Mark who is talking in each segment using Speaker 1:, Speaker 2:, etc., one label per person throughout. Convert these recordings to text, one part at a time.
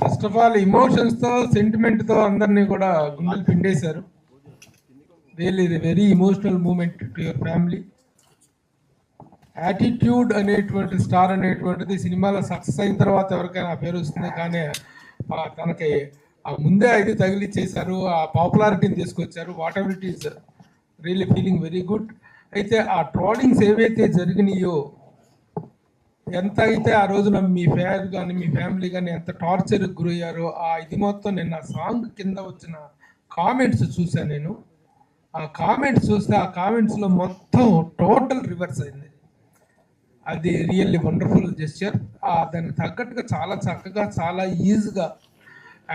Speaker 1: First of all ఎమోషన్స్తో సెంటిమెంట్తో అందరినీ కూడా గుండెలు పిండేశారు. Really very emotional moment to your family. Attitude అనేటువంటి స్టార్ అనేటువంటిది సినిమాలో సక్సెస్ అయిన తర్వాత ఎవరికైనా ఆ పేరు వస్తుంది, కానీ తనకి ఆ ముందే అయితే తగిలిచ్చేశారు, ఆ పాపులారిటీని తీసుకొచ్చారు. What ever it is really feeling very good. అయితే ఆ ట్రోలింగ్స్ ఏవైతే జరిగినాయో, ఎంత అయితే ఆ రోజున మీ ఫ్యాన్ కానీ మీ ఫ్యామిలీ కానీ ఎంత టార్చర్కి గురయ్యారో, ఆ ఇది మొత్తం నేను ఆ సాంగ్ కింద వచ్చిన కామెంట్స్ చూశాను. నేను ఆ కామెంట్స్ చూస్తే ఆ కామెంట్స్లో మొత్తం టోటల్ రివర్స్ అయింది. అది రియల్లీ వండర్ఫుల్ జెస్చర్. దానికి తగ్గట్టుగా చాలా చక్కగా చాలా ఈజీగా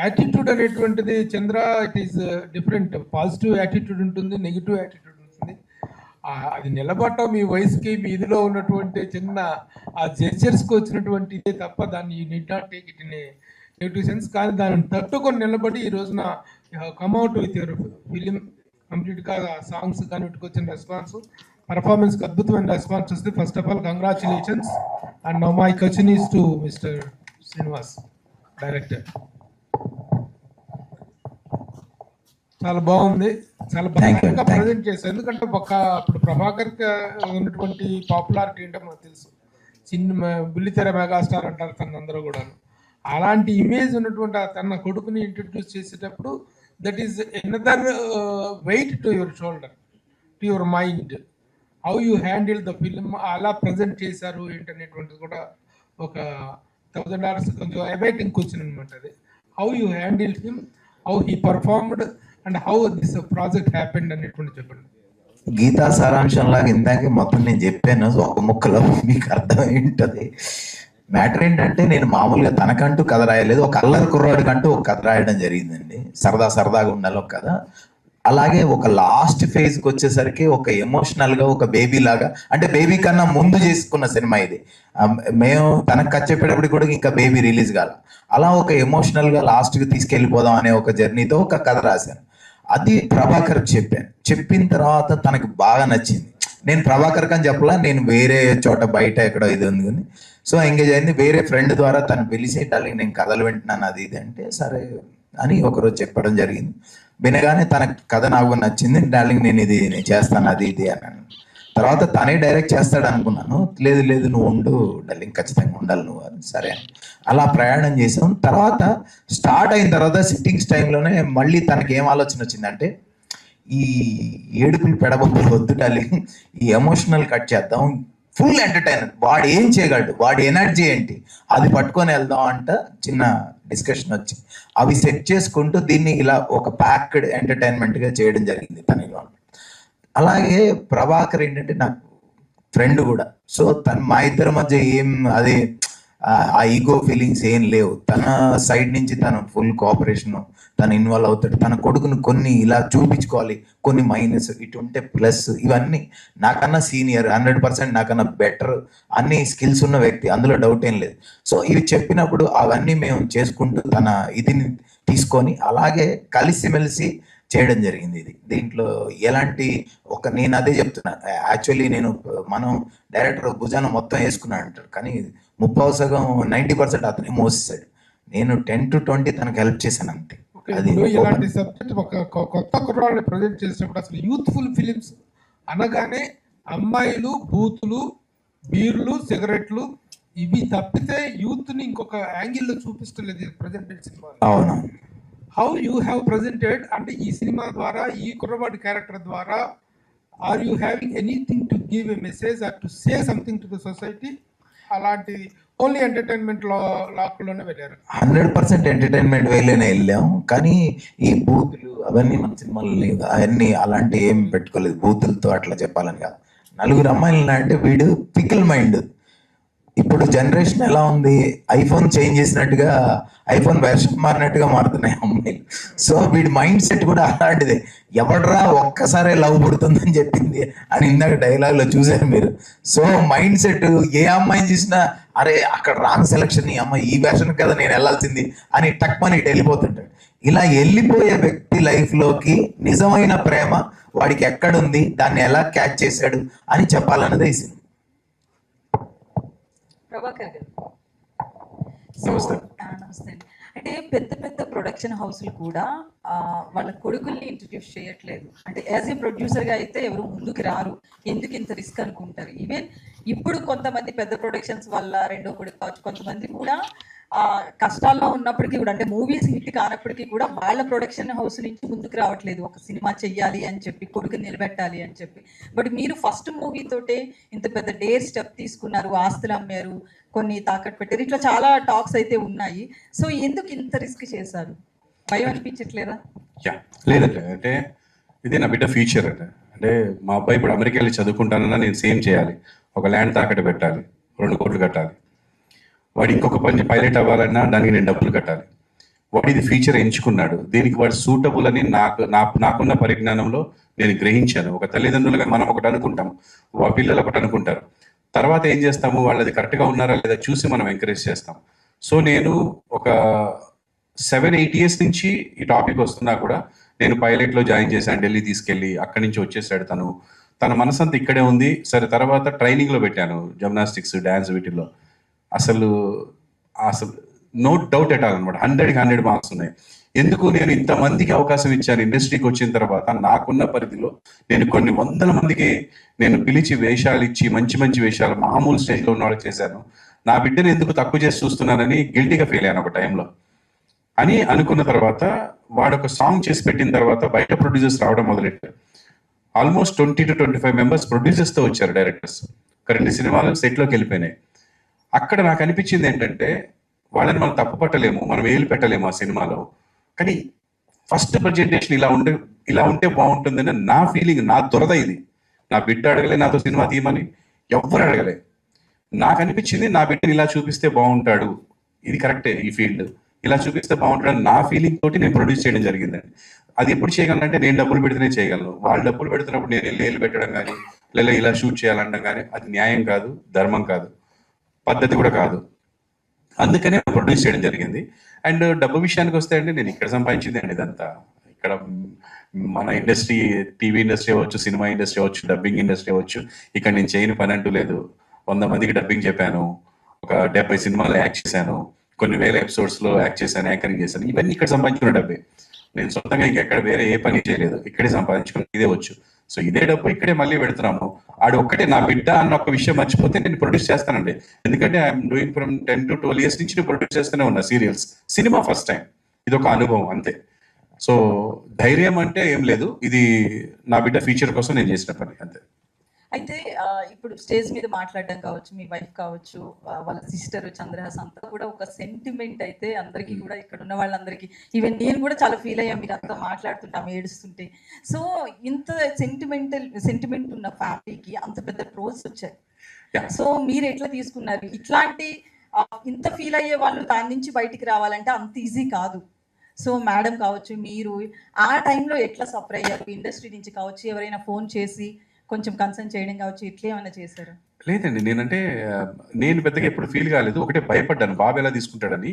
Speaker 1: యాటిట్యూడ్ అనేటువంటిది Chandra it is different. Positive attitude ఉంటుంది, నెగిటివ్ యాటిట్యూడ్ ఉంటుంది. అది నిలబడటం మీ వయసుకి మీ ఇదిలో ఉన్నటువంటి చిన్న ఆ జెస్చర్స్కి వచ్చినటువంటి ఇదే తప్ప దాన్ని you need not take it in a negative sense. కానీ దాన్ని తట్టుకొని నిలబడి ఈ రోజున కమ్అవుట్ విత్ యువర్ ఫిలిం కంప్లీట్గా సాంగ్స్ కానీ వీటికి వచ్చిన రెస్పాన్స్, పర్ఫార్మెన్స్కి అద్భుతమైన రెస్పాన్స్ వస్తుంది. First of all congratulations. And now my question is to mister Srinivas, director. చాలా బాగుంది, చాలా బాగా ప్రజెంట్ చేశారు. ఎందుకంటే ఇప్పుడు ప్రభాకర్ ఉన్నటువంటి పాపులారిటీ ఏంటో మనకు తెలుసు. చిన్న బుల్లితెర మెగాస్టార్ అంటారు తన అందరూ కూడా. అలాంటి ఇమేజ్ ఉన్నటువంటి తన కొడుకుని ఇంట్రడ్యూస్ చేసేటప్పుడు that is another weight to your shoulder, to your mind. How you handle the film, అలా ప్రజెంట్ చేశారు ఏంటనేటువంటిది కూడా ఒక $1000 కొంచెం అవైటింగ్ క్వశ్చన్ అనమాట. అది how you handle him, how he performed and how this project happened అనేటువంటి చెప్పండి.
Speaker 2: గీతా సారాంశం లాగా ఇందాకే మొత్తం నేను చెప్పాను, ఒక ముక్కలో మీకు అర్థమై ఉంటుంది. మ్యాటర్ ఏంటంటే నేను మామూలుగా తనకంటూ కథ రాయలేదు, ఒక అల్లరి కుర్రాడికంటూ ఒక కథ రాయడం జరిగిందండి. సరదాగా ఉండాలి ఒక కథ. అలాగే ఒక లాస్ట్ ఫేజ్కి వచ్చేసరికి ఒక ఎమోషనల్గా ఒక బేబీ లాగా, అంటే బేబీ కన్నా ముందు చేసుకున్న సినిమా ఇది. మేము తనకు కథ చెప్పేటప్పుడు కూడా ఇంకా బేబీ రిలీజ్ కాల. అలా ఒక ఎమోషనల్గా లాస్ట్కి తీసుకెళ్ళిపోదాం అనే ఒక జర్నీతో ఒక కథ రాశాను. అది ప్రభాకర్కి చెప్పాను. చెప్పిన తర్వాత తనకు బాగా నచ్చింది. నేను ప్రభాకర్కి అని చెప్పలా, నేను వేరే చోట బయట ఎక్కడో ఇది ఉంది కానీ సో ఎంగేజ్ అయింది. వేరే ఫ్రెండ్ ద్వారా తను పిలిచి డార్లింగ్ నేను కథలు వింటున్నాను అది ఇది అంటే సరే అని ఒకరోజు చెప్పడం జరిగింది. వినగానే తన కథ నాకు నచ్చింది. డార్లింగ్ నేను చేస్తాను అది ఇది అన్నాను. తర్వాత తనే డైరెక్ట్ చేస్తాడు అనుకున్నాను. లేదు నువ్వు ఉండు డార్లింగ్, ఖచ్చితంగా ఉండాలి నువ్వు అని. సరే అలా ప్రయాణం చేసాం. తర్వాత స్టార్ట్ అయిన తర్వాత సిట్టింగ్స్ టైంలోనే మళ్ళీ తనకి ఏం ఆలోచన వచ్చిందంటే, ఈ ఏడుపులు పెడబొబ్బలు వద్దు డార్లింగ్, ఈ ఎమోషనల్ కట్ చేద్దాం, ఫుల్ ఎంటర్టైనర్, వాడు ఏం చేయగలడు, వాడి ఎనర్జీ ఏంటి అది పట్టుకొని వెళ్దాం అంట. చిన్న డిస్కషన్ వచ్చి అవి సెట్ చేసుకుంటూ దీన్ని ఇలా ఒక ప్యాక్డ్ ఎంటర్టైన్మెంట్గా చేయడం జరిగింది తన ఇన్వాల్వ్మెంట్. అలాగే ప్రభాకర్ ఏంటంటే నాకు ఫ్రెండ్ కూడా. సో మా ఇద్దరి మధ్య ఏం అది ఆ ఈగో ఫీలింగ్స్ ఏం లేవు. తన సైడ్ నుంచి తను ఫుల్ కోఆపరేషన్, తను ఇన్వాల్వ్ అవుతాడు. తన కొడుకును కొన్ని ఇలా చూపించుకోవాలి, కొన్ని మైనస్, ఇటు ఉంటే ప్లస్, ఇవన్నీ నాకన్నా సీనియర్, 100% నాకన్నా బెటర్, అన్ని స్కిల్స్ ఉన్న వ్యక్తి, అందులో డౌట్ ఏం లేదు. సో ఇవి చెప్పినప్పుడు అవన్నీ మేము చేసుకుంటూ తన ఇదిని తీసుకొని అలాగే కలిసిమెలిసి చేయడం జరిగింది. ఇది దీంట్లో ఎలాంటి నేను అదే చెప్తున్నా, యాక్చువల్లీ మనం డైరెక్టర్ భుజాన మొత్తం వేసుకున్నాడు అంటారు, కానీ 90% అతనే మోసేసాడు. నేను 10 to 20 తనకు హెల్ప్ చేశాను అంతే.
Speaker 1: అది ఇలాంటి సబ్జెక్ట్ ఒక కొత్త కుర్రాడిని ప్రజెంట్ చేసినప్పుడు అసలు యూత్ఫుల్ ఫిలిమ్స్ అనగానే అమ్మాయిలు, బూతులు, బీర్లు, సిగరెట్లు ఇవి తప్పితే యూత్ని ఇంకొక యాంగిల్లో చూపిస్తలేదు ప్రజెంటెడ్ సినిమా.
Speaker 2: అవును.
Speaker 1: హౌ యూ హ్యావ్ ప్రజెంటెడ్, అంటే ఈ సినిమా ద్వారా, ఈ కుర్రవాడి క్యారెక్టర్ ద్వారా, are you having anything to give a message or to say something to the society? అలాంటి ఓన్లీ ఎంటర్టైన్మెంట్ లాక్లోనే వెళ్ళారు?
Speaker 2: 100% ఎంటర్టైన్మెంట్ వేలోనే వెళ్ళాం. కానీ ఈ బూతులు అవన్నీ మన సినిమాలు లేవు, అవన్నీ అలాంటి ఏం పెట్టుకోలేదు. బూతులతో అట్లా చెప్పాలని కాదు. 4 అమ్మాయిలు అంటే వీడు పికిల్ మైండ్. ఇప్పుడు జనరేషన్ ఎలా ఉంది, ఐఫోన్ చేంజ్ చేసినట్టుగా, ఐఫోన్ వెర్షన్ మారినట్టుగా మారుతున్నాయి అమ్మాయిలు. సో వీడి మైండ్ సెట్ కూడా అలాంటిదే. ఎవడరా ఒక్కసారే లవ్ పుడుతుందని చెప్పింది అని ఇందాక డైలాగ్లో చూసారు మీరు. సో మైండ్ సెట్ ఏ అమ్మాయిని చూసినా అరే అక్కడ రాంగ్ సెలక్షన్, ఈ అమ్మాయి ఈ వెర్షన్ కదా నేను వెళ్ళాల్సింది అని టక్మని ఇటు వెళ్ళిపోతుంటాడు. ఇలా వెళ్ళిపోయే వ్యక్తి లైఫ్లోకి నిజమైన ప్రేమ వాడికి ఎక్కడుంది, దాన్ని ఎలా క్యాచ్ చేశాడు అని చెప్పాలన్నదే ఈ సినిమా.
Speaker 3: ప్రభాకర్ గారు, నమస్తే అండి. అంటే అయితే పెద్ద పెద్ద ప్రొడక్షన్ హౌస్లు కూడా వాళ్ళ కొడుకుల్ని ఇంట్రడ్యూస్ చేయట్లేదు. అంటే యాజ్ ఏ ప్రొడ్యూసర్గా అయితే ఎవరు ముందుకు రారు, ఎందుకు ఇంత రిస్క్ అనుకుంటారు. ఈవెన్ ఇప్పుడు కొంతమంది పెద్ద ప్రొడక్షన్స్ వల్ల రెండో కొడుకు కావచ్చు, కొంతమంది కూడా కష్టాల్లో ఉన్నప్పటికీ కూడా, అంటే మూవీస్ హిట్ కానప్పటికీ కూడా వాళ్ళ ప్రొడక్షన్ హౌస్ నుంచి ముందుకు రావట్లేదు, ఒక సినిమా చెయ్యాలి అని చెప్పి, కొడుకుని నిలబెట్టాలి అని చెప్పి. బట్ మీరు ఫస్ట్ మూవీ తోటే ఇంత పెద్ద డేర్ స్టెప్ తీసుకున్నారు, ఆస్తులు అమ్మారు, కొన్ని తాకట్టు పెట్టారు, ఇట్లా చాలా టాక్స్ అయితే ఉన్నాయి. సో ఎందుకు ఇంత రిస్క్ చేశారు? భయం అనిపించట్లేదా?
Speaker 4: లేదండి, అంటే ఇదే నా బిడ్డ ఫ్యూచర్ అంటే. అంటే మా అబ్బాయి ఇప్పుడు అమెరికా వెళ్ళి చదువుకుంటానన్నా నేను సేమ్ చేయాలి, ఒక ల్యాండ్ తాకట్టు పెట్టాలి, 2 కోట్లు కట్టాలి. వాడు ఇంకొక పని పైలట్ అవ్వాలన్నా దానికి నేను డబ్బులు కట్టాలి. వాడు ఇది ఫ్యూచర్ ఎంచుకున్నాడు, దీనికి వాడు సూటబుల్ అని నాకున్న పరిజ్ఞానంలో నేను గ్రహించాను. ఒక తల్లిదండ్రులుగా మనం ఒకటి అనుకుంటాము, పిల్లలు ఒకటి అనుకుంటారు, తర్వాత ఏం చేస్తాము, వాళ్ళది కరెక్ట్గా ఉన్నారా లేదా చూసి మనం ఎంకరేజ్ చేస్తాం. సో నేను ఒక 7-8 years నుంచి ఈ టాపిక్ వస్తున్నా కూడా నేను పైలట్లో జాయిన్ చేశాను, ఢిల్లీ తీసుకెళ్ళి అక్కడి నుంచి వచ్చేసాడు తన మనసంతా ఇక్కడే ఉంది. సరే, తర్వాత ట్రైనింగ్లో పెట్టాను, జిమ్నాస్టిక్స్, డ్యాన్స్, వీటిల్లో అసలు నో డౌట్ ఎట్ ఆల్ అనమాట. 100కి 100 మార్క్స్ ఉన్నాయి. ఎందుకు నేను ఇంతమందికి అవకాశం ఇచ్చాను ఇండస్ట్రీకి వచ్చిన తర్వాత, నాకున్న పరిధిలో నేను కొన్ని 100 మందికి నేను పిలిచి వేషాలు ఇచ్చి మంచి మంచి వేషాలు మామూలు స్టేజ్లో ఉన్న వాళ్ళకి చేశాను. నా బిడ్డను ఎందుకు తక్కువ చేసి చూస్తున్నానని గిల్టీగా ఫీల్ అయ్యాను ఒక టైంలో. అని అనుకున్న తర్వాత వాడు ఒక సాంగ్ చేసి పెట్టిన తర్వాత బయట ప్రొడ్యూసర్స్ రావడం మొదలెట్టారు. ఆల్మోస్ట్ 20 to 25 మెంబర్స్ ప్రొడ్యూసర్స్తో వచ్చారు, డైరెక్టర్స్. ఒక 2 సినిమాలు సెట్లోకి వెళ్ళిపోయినాయి. అక్కడ నాకు అనిపించింది ఏంటంటే, వాళ్ళని మనం తప్పు పట్టలేము, మనం వేలు పెట్టలేము ఆ సినిమాలో, కానీ ఫస్ట్ ప్రజెంటేషన్ ఇలా ఉంటే బాగుంటుందని నా ఫీలింగ్, నా దురద ఇది. నా బిడ్డ అడగలే నాతో సినిమా తీయమని, ఎవ్వరు అడగలే. నాకు అనిపించింది నా బిడ్డని ఇలా చూపిస్తే బాగుంటాడు, ఇది కరెక్టే, ఈ ఫీల్డ్ ఇలా చూపిస్తే బాగుంటాడు నా ఫీలింగ్ తోటి నేను ప్రొడ్యూస్ చేయడం జరిగిందండి. అది ఎప్పుడు చేయగలనంటే, నేను డబ్బులు పెడితేనే చేయగలను. వాళ్ళు డబ్బులు పెడుతున్నప్పుడు నేను లేలు పెట్టడం కానీ, లేదా ఇలా షూట్ చేయాలనడం కానీ అది న్యాయం కాదు, ధర్మం కాదు, పద్ధతి కూడా కాదు. అందుకనే ప్రొడ్యూస్ చేయడం జరిగింది. అండ్ డబ్బు విషయానికి వస్తే అండి, నేను ఇక్కడ సంపాదించింది అండి ఇదంతా. ఇక్కడ మన ఇండస్ట్రీ, టీవీ ఇండస్ట్రీ అవ్వచ్చు, సినిమా ఇండస్ట్రీ అవ్వచ్చు, డబ్బింగ్ ఇండస్ట్రీ అవ్వచ్చు, ఇక్కడ నేను చేయని పని అంటూ లేదు. 100 మందికి డబ్బింగ్ చెప్పాను, ఒక 70 సినిమాలు యాక్ట్ చేశాను, కొన్ని వేల ఎపిసోడ్స్లో యాక్ట్ చేశాను, యాంకరింగ్ చేశాను. ఇవన్నీ ఇక్కడ సంపాదించుకున్న డబ్బే. నేను సొంతంగా ఇంకెక్కడ వేరే ఏ పని చేయలేదు, ఇక్కడే సంపాదించుకుని ఇదే వచ్చు. సో ఇదే డబ్బు ఇక్కడే మళ్ళీ పెడుతున్నాము. ఆడు ఒక్కటే నా బిడ్డ అన్న ఒక విషయం మర్చిపోతే నేను ప్రొడ్యూస్ చేస్తానండి. ఎందుకంటే I'm doing from 10 to 12 years నుంచి నేను ప్రొడ్యూస్ చేస్తూనే ఉన్నా సీరియల్స్. సినిమా ఫస్ట్ టైం, ఇది ఒక అనుభవం అంతే. సో ధైర్యం అంటే ఏం లేదు, ఇది నా బిడ్డ ఫ్యూచర్ కోసం నేను చేసిన పని అంతే.
Speaker 3: అయితే ఇప్పుడు స్టేజ్ మీద మాట్లాడడం కావచ్చు, మీ వైఫ్ కావచ్చు, వాళ్ళ సిస్టర్ చంద్రహాస్ అంతా కూడా ఒక సెంటిమెంట్ అయితే అందరికీ కూడా, ఇక్కడ ఉన్న వాళ్ళందరికీ, ఈవెన్ నేను కూడా చాలా ఫీల్ అయ్యాను మీరు అంతా మాట్లాడుతుంటాం ఏడుస్తుంటే. సో ఇంత సెంటిమెంట్ ఉన్న ఫ్యామిలీకి అంత పెద్ద ట్రోల్స్ వచ్చాయి. సో మీరు ఎట్లా తీసుకున్నారు? ఇట్లాంటి ఇంత ఫీల్ అయ్యే వాళ్ళు దాని నుంచి బయటికి రావాలంటే అంత ఈజీ కాదు. సో మేడం కావచ్చు, మీరు ఆ టైంలో ఎట్లా సఫర్ అయ్యారు? ఇండస్ట్రీ నుంచి కావచ్చు, ఎవరైనా ఫోన్ చేసి కొంచెం కన్సర్న్ చేయడం కావచ్చు, ఇట్లా ఏమైనా చేశారు?
Speaker 4: లేదండి, నేను పెద్దగా ఎప్పుడు ఫీల్ కాలేదు. ఒకటే భయపడ్డాను బాబు ఎలా తీసుకుంటాడని.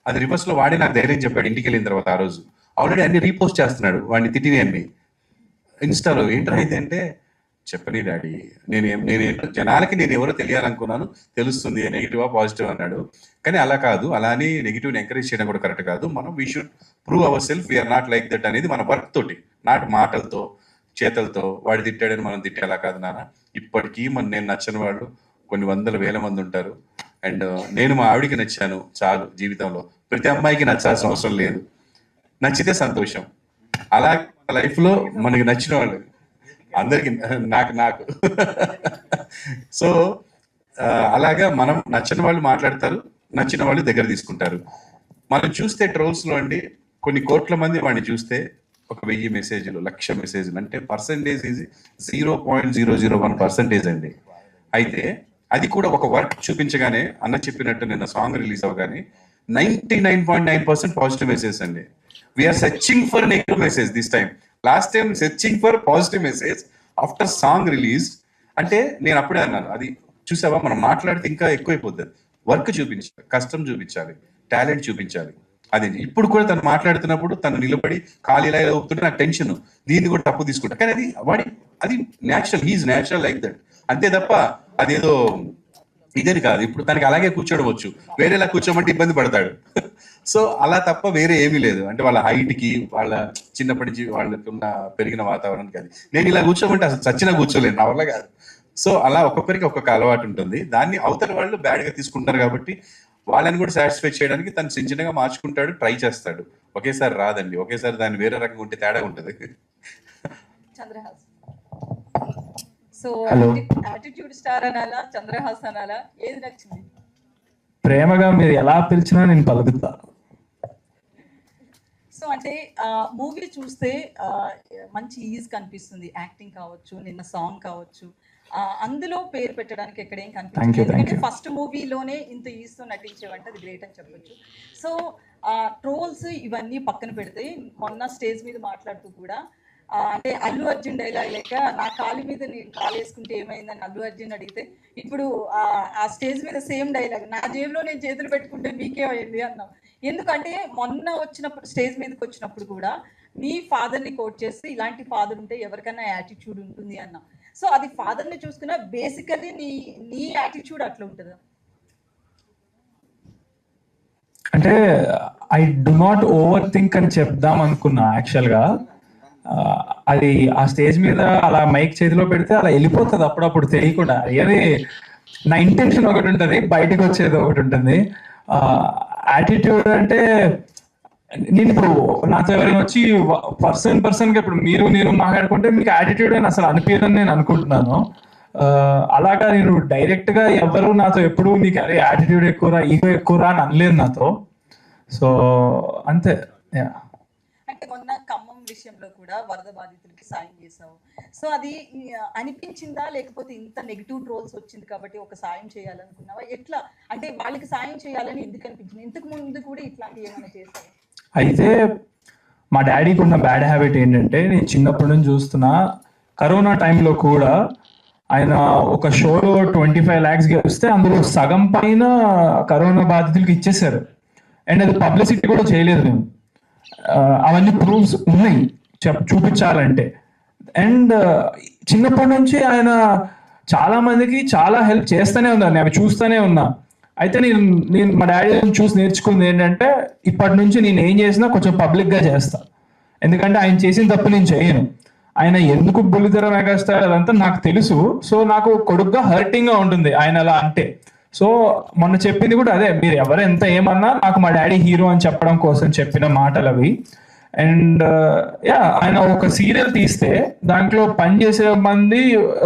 Speaker 4: అది రివర్స్ లో వాడే నాకు ధైర్యం చెప్పాడు. ఇంటికి వెళ్ళిన తర్వాత ఆ రోజు ఆల్రెడీ అన్ని రీపోస్ట్ చేస్తున్నాడు, వాడిని తిట్టిని అన్ని ఇన్స్టాలో. ఏంటైతే అంటే, చెప్పని డాడీ, నేను జనాలకి నేను ఎవరో తెలియాలనుకున్నాను, తెలుస్తుంది, నెగిటివా పాజిటివ్ అన్నాడు. కానీ అలా కాదు, అలా అని నెగిటివ్ని ఎంకరేజ్ చేయడం కూడా కరెక్ట్ కాదు. మనం we should prove our self, we are not like that అనేది మన వర్క్ తోటి, నాట్ మాటలతో చేతలతో. వాడు తిట్టాడని మనం తిట్టేలా కాదు నాన్న. ఇప్పటికీ నేను నచ్చని వాళ్ళు కొన్ని 100,000 మంది ఉంటారు. అండ్ నేను మా ఆవిడికి నచ్చాను చాలు జీవితంలో. ప్రతి అమ్మాయికి నచ్చాల్సిన అవసరం లేదు, నచ్చితే సంతోషం. అలాగే మన లైఫ్లో మనకి నచ్చిన వాళ్ళు అందరికి నాకు సో అలాగా మనం నచ్చని వాళ్ళు మాట్లాడతారు, నచ్చిన వాళ్ళు దగ్గర తీసుకుంటారు. మనం చూస్తే ట్రోల్స్లో అండి కొన్ని కోట్ల మంది వాడిని చూస్తే ఒక 1000 మెసేజ్లు, 1,00,000 మెసేజ్లు, అంటే పర్సంటేజ్ ఈజ్ 0.001% అండి. అయితే అది కూడా ఒక వర్క్ చూపించగానే, అన్న చెప్పినట్టు నిన్న సాంగ్ రిలీజ్ అవగానే 99.9% పాజిటివ్ మెసేజ్ అండి. We are searching for negative message this time. Last time searching for positive message after song release. అంటే నేను అప్పుడే అన్నాను, అది చూసావా, మనం మాట్లాడితే ఇంకా ఎక్కువైపోతుంది. వర్క్ చూపించాలి, కష్టం చూపించాలి, టాలెంట్ చూపించాలి. అదే ఇప్పుడు కూడా తను మాట్లాడుతున్నప్పుడు తను నిలబడి ఖాళీ ఇలా ఊపుతుంటే నాకు టెన్షన్, దీన్ని కూడా తప్పు తీసుకుంటా. కానీ అది natural, he is natural like that, అంతే తప్ప అదేదో ఇదేది కాదు. ఇప్పుడు తనకి అలాగే కూర్చోడవచ్చు, వేరేలా కూర్చోమంటే ఇబ్బంది పడతాడు. సో అలా తప్ప వేరే ఏమీ లేదు. అంటే వాళ్ళ హైట్ కి, వాళ్ళ చిన్నప్పటి నుంచి వాళ్ళకున్న పెరిగిన వాతావరణానికి అది. నేను ఇలా కూర్చోమంటే అసలు చచ్చినా కూర్చోలేను, నా వల్ల కాదు. సో అలా ఒక్కొక్కరికి ఒక్కొక్క అలవాటు ఉంటుంది. దాన్ని అవతల వాళ్ళు బ్యాడ్ గా తీసుకుంటారు కాబట్టి వాళ్ళని కూడా సాటిస్ఫై చేయడానికి తను చిన్నగా మార్చుకుంటాడు, ట్రై చేస్తాడు. ఒకేసారి రాదండి, ఒకేసారి దాన్ని వేరే రకంగా ఉంటే తేడా ఉంటుంది.
Speaker 3: Chandrahas. So
Speaker 5: Hello.
Speaker 3: Attitude star అనాలా, చంద్రహాస్ అనాలా, ఏది నచ్చింది?
Speaker 5: ప్రేమగా మీరు ఎలా పిలిచినా నేను పలుకుతా.
Speaker 3: సో అంటే మూవీ చూస్తే మంచి ఈజ్ కనిపిస్తుంది, యాక్టింగ్ కావచ్చు, నిన్న సాంగ్ కావచ్చు, అందులో పేరు పెట్టడానికి ఎక్కడేం
Speaker 5: Thank
Speaker 3: కనిపించలేదు.
Speaker 5: you, thank
Speaker 3: ఎందుకంటే
Speaker 5: you.
Speaker 3: ఫస్ట్ మూవీలోనే ఇంత ఈజ్తో నటించేవంటే అది గ్రేట్ అని చెప్పొచ్చు. సో ట్రోల్స్ ఇవన్నీ పక్కన పెడితే మొన్న స్టేజ్ మీద మాట్లాడుతూ కూడా అంటే అల్లు అర్జున్ డైలాగ్ లేక నా కాలు మీద నేను కాలు వేసుకుంటే ఏమైందని అల్లు అర్జున్ అడిగితే ఇప్పుడు ఆ స్టేజ్ మీద సేమ్ డైలాగ్, నా జేబులో నేను చేతులు పెట్టుకుంటే మీకే అయింది అన్నాం. ఎందుకంటే మొన్న వచ్చినప్పుడు స్టేజ్ మీదకి వచ్చినప్పుడు కూడా మీ ఫాదర్ని కోట్ చేసి ఇలాంటి ఫాదర్ ఉంటే ఎవరికైనా యాటిట్యూడ్ ఉంటుంది అన్నాం. సో అది ఫాదర్ని చూసుకున్నా బేసికలీ నీ యాటిట్యూడ్ అట్లా ఉంటుందా?
Speaker 5: అంటే I do not over think అని చెప్దాం అనుకున్నా యాక్చువల్గా. అది ఆ స్టేజ్ మీద అలా మైక్ చేతిలో పెడితే అలా వెళ్ళిపోతుంది అప్పుడప్పుడు తెలియకుండా. ఏది నా ఇంటెన్షన్ ఒకటి ఉంటుంది, బయటకు వచ్చేది ఒకటి ఉంటుంది. యాటిట్యూడ్ అంటే నేను ఇప్పుడు నాతో ఎవరైనా వచ్చి పర్సన్గా ఇప్పుడు మీరు నేను మాట్లాడుకుంటే మీకు యాటిట్యూడ్ అని అసలు అనిపించదని నేను అనుకుంటున్నాను. అలాగా నేను డైరెక్ట్గా ఎవరు నాతో ఎప్పుడు నీకు అదే యాటిట్యూడ్ ఎక్కువరా, ఈగో ఎక్కువరా అని అనలేదు నాతో. సో అంతే.
Speaker 3: అంటే మొన్న ఖమ్మం విషయంలో కూడా వరద బాధితులకి సాయం చేసావు. సో అది అనిపించిందా, లేకపోతే ఇంత నెగిటివ్ ట్రోల్స్ వచ్చింది కాబట్టి ఒక సాయం చేయాలనుకున్నావా? ఎట్లా అంటే వాళ్ళకి సాయం చేయాలని ఎందుకు అనిపించింది? ఇంతకు ముందు కూడా ఇట్లాంటివి ఏమైనా చేసావు?
Speaker 5: అయితే మా డాడీకి ఉన్న బ్యాడ్ హ్యాబిట్ ఏంటంటే, నేను చిన్నప్పటి నుంచి చూస్తున్నా, కరోనా టైంలో కూడా ఆయన ఒక షోలో 25 lakhs గెలిస్తే అందులో సగం పైన కరోనా బాధితులకి ఇచ్చేసారు. అండ్ అది పబ్లిసిటీ కూడా చేయలేదు మేము. అవన్నీ ప్రూఫ్స్ ఉన్నాయి చూపించాలంటే. అండ్ చిన్నప్పటి నుంచి ఆయన చాలా మందికి చాలా హెల్ప్ చేస్తూనే ఉన్నారు, నేను అవి చూస్తూనే ఉన్నా. అయితే నేను మా డాడీ చూసి నేర్చుకుంది ఏంటంటే, ఇప్పటి నుంచి నేను ఏం చేసినా కొంచెం పబ్లిక్గా చేస్తా. ఎందుకంటే ఆయన చేసిన తప్పు నేను చేయను. ఆయన ఎందుకు బుల్లితెర మెగాస్టార్ అదంతా నాకు తెలుసు. సో నాకు కొడుకుగా హర్టింగ్గా ఉంటుంది ఆయన అలా అంటే. సో మొన్న చెప్పింది కూడా అదే, మీరు ఎవరు ఎంత ఏమన్నా నాకు మా డాడీ హీరో అని చెప్పడం కోసం చెప్పిన మాటలు అవి. అండ్ ఆయన ఒక సీరియల్ తీస్తే దాంట్లో పనిచేసే మంది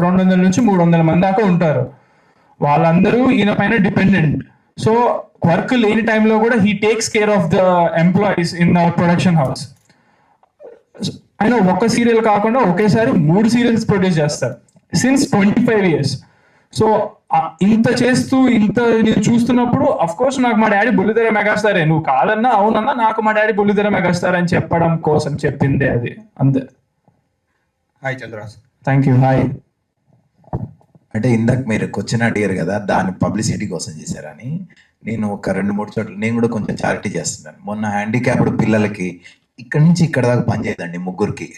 Speaker 5: 200 నుంచి 300 మంది దాకా ఉంటారు. వాళ్ళందరూ ఈయన పైన డిపెండెంట్. సో వర్క్ లేని టైంలో కూడా he takes care of the employees in our production house. ఆయన ఒక సీరియల్ కాకుండా ఒకేసారి 3 సీరియల్స్ ప్రొడ్యూస్ చేస్తారు సిన్స్ 25 years. సో ఇంత చేస్తూ ఇంత నేను చూస్తున్నప్పుడు అఫ్ కోర్స్ నాకు మా డాడీ బుల్లితెర మెగాస్టారే, నువ్వు కాదన్నా అవునన్నా నాకు మా డాడీ బుల్లితెర మెగాస్టార్ అని చెప్పడం కోసం చెప్పిందే అది, అంతే.
Speaker 6: Hi Chandraraj.
Speaker 5: Thank you. Hi.
Speaker 2: అంటే ఇందాక మీరు క్వశ్చన్ అడిగారు కదా, దాని పబ్లిసిటీ కోసం చేశారని. నేను ఒక 2-3 చోట్ల నేను కూడా కొంచెం చారిటీ చేస్తున్నాను. మొన్న హ్యాండిక్యాప్డ్ పిల్లలకి ఇక్కడి నుంచి ఇక్కడ దాకా పనిచేయదండి, 3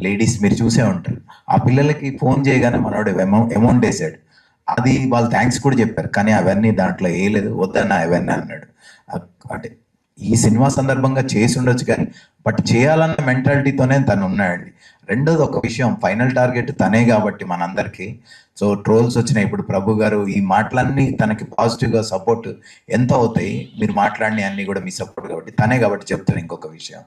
Speaker 2: లేడీస్ మీరు చూసే ఉంటారు. ఆ పిల్లలకి ఫోన్ చేయగానే మనోడు అమౌంట్ వేసాడు. అది వాళ్ళు థ్యాంక్స్ కూడా చెప్పారు, కానీ అవన్నీ దాంట్లో వేయలేదు, వద్దన్న అవన్నీ అన్నాడు. అంటే ఈ సినిమా సందర్భంగా చేసి ఉండొచ్చు కానీ బట్ చేయాలన్న మెంటాలిటీతోనే తను ఉన్నాడండి. రెండోది ఒక విషయం, ఫైనల్ టార్గెట్ తనే కాబట్టి మనందరికీ. సో ట్రోల్స్ వచ్చినాయి, ఇప్పుడు ప్రభు గారు ఈ మాటలన్నీ తనకి పాజిటివ్గా సపోర్ట్ ఎంత అవుతాయి, మీరు మాట్లాడిన అన్నీ కూడా మీ సపోర్ట్ కాబట్టి తనే కాబట్టి చెప్తాను. ఇంకొక విషయం,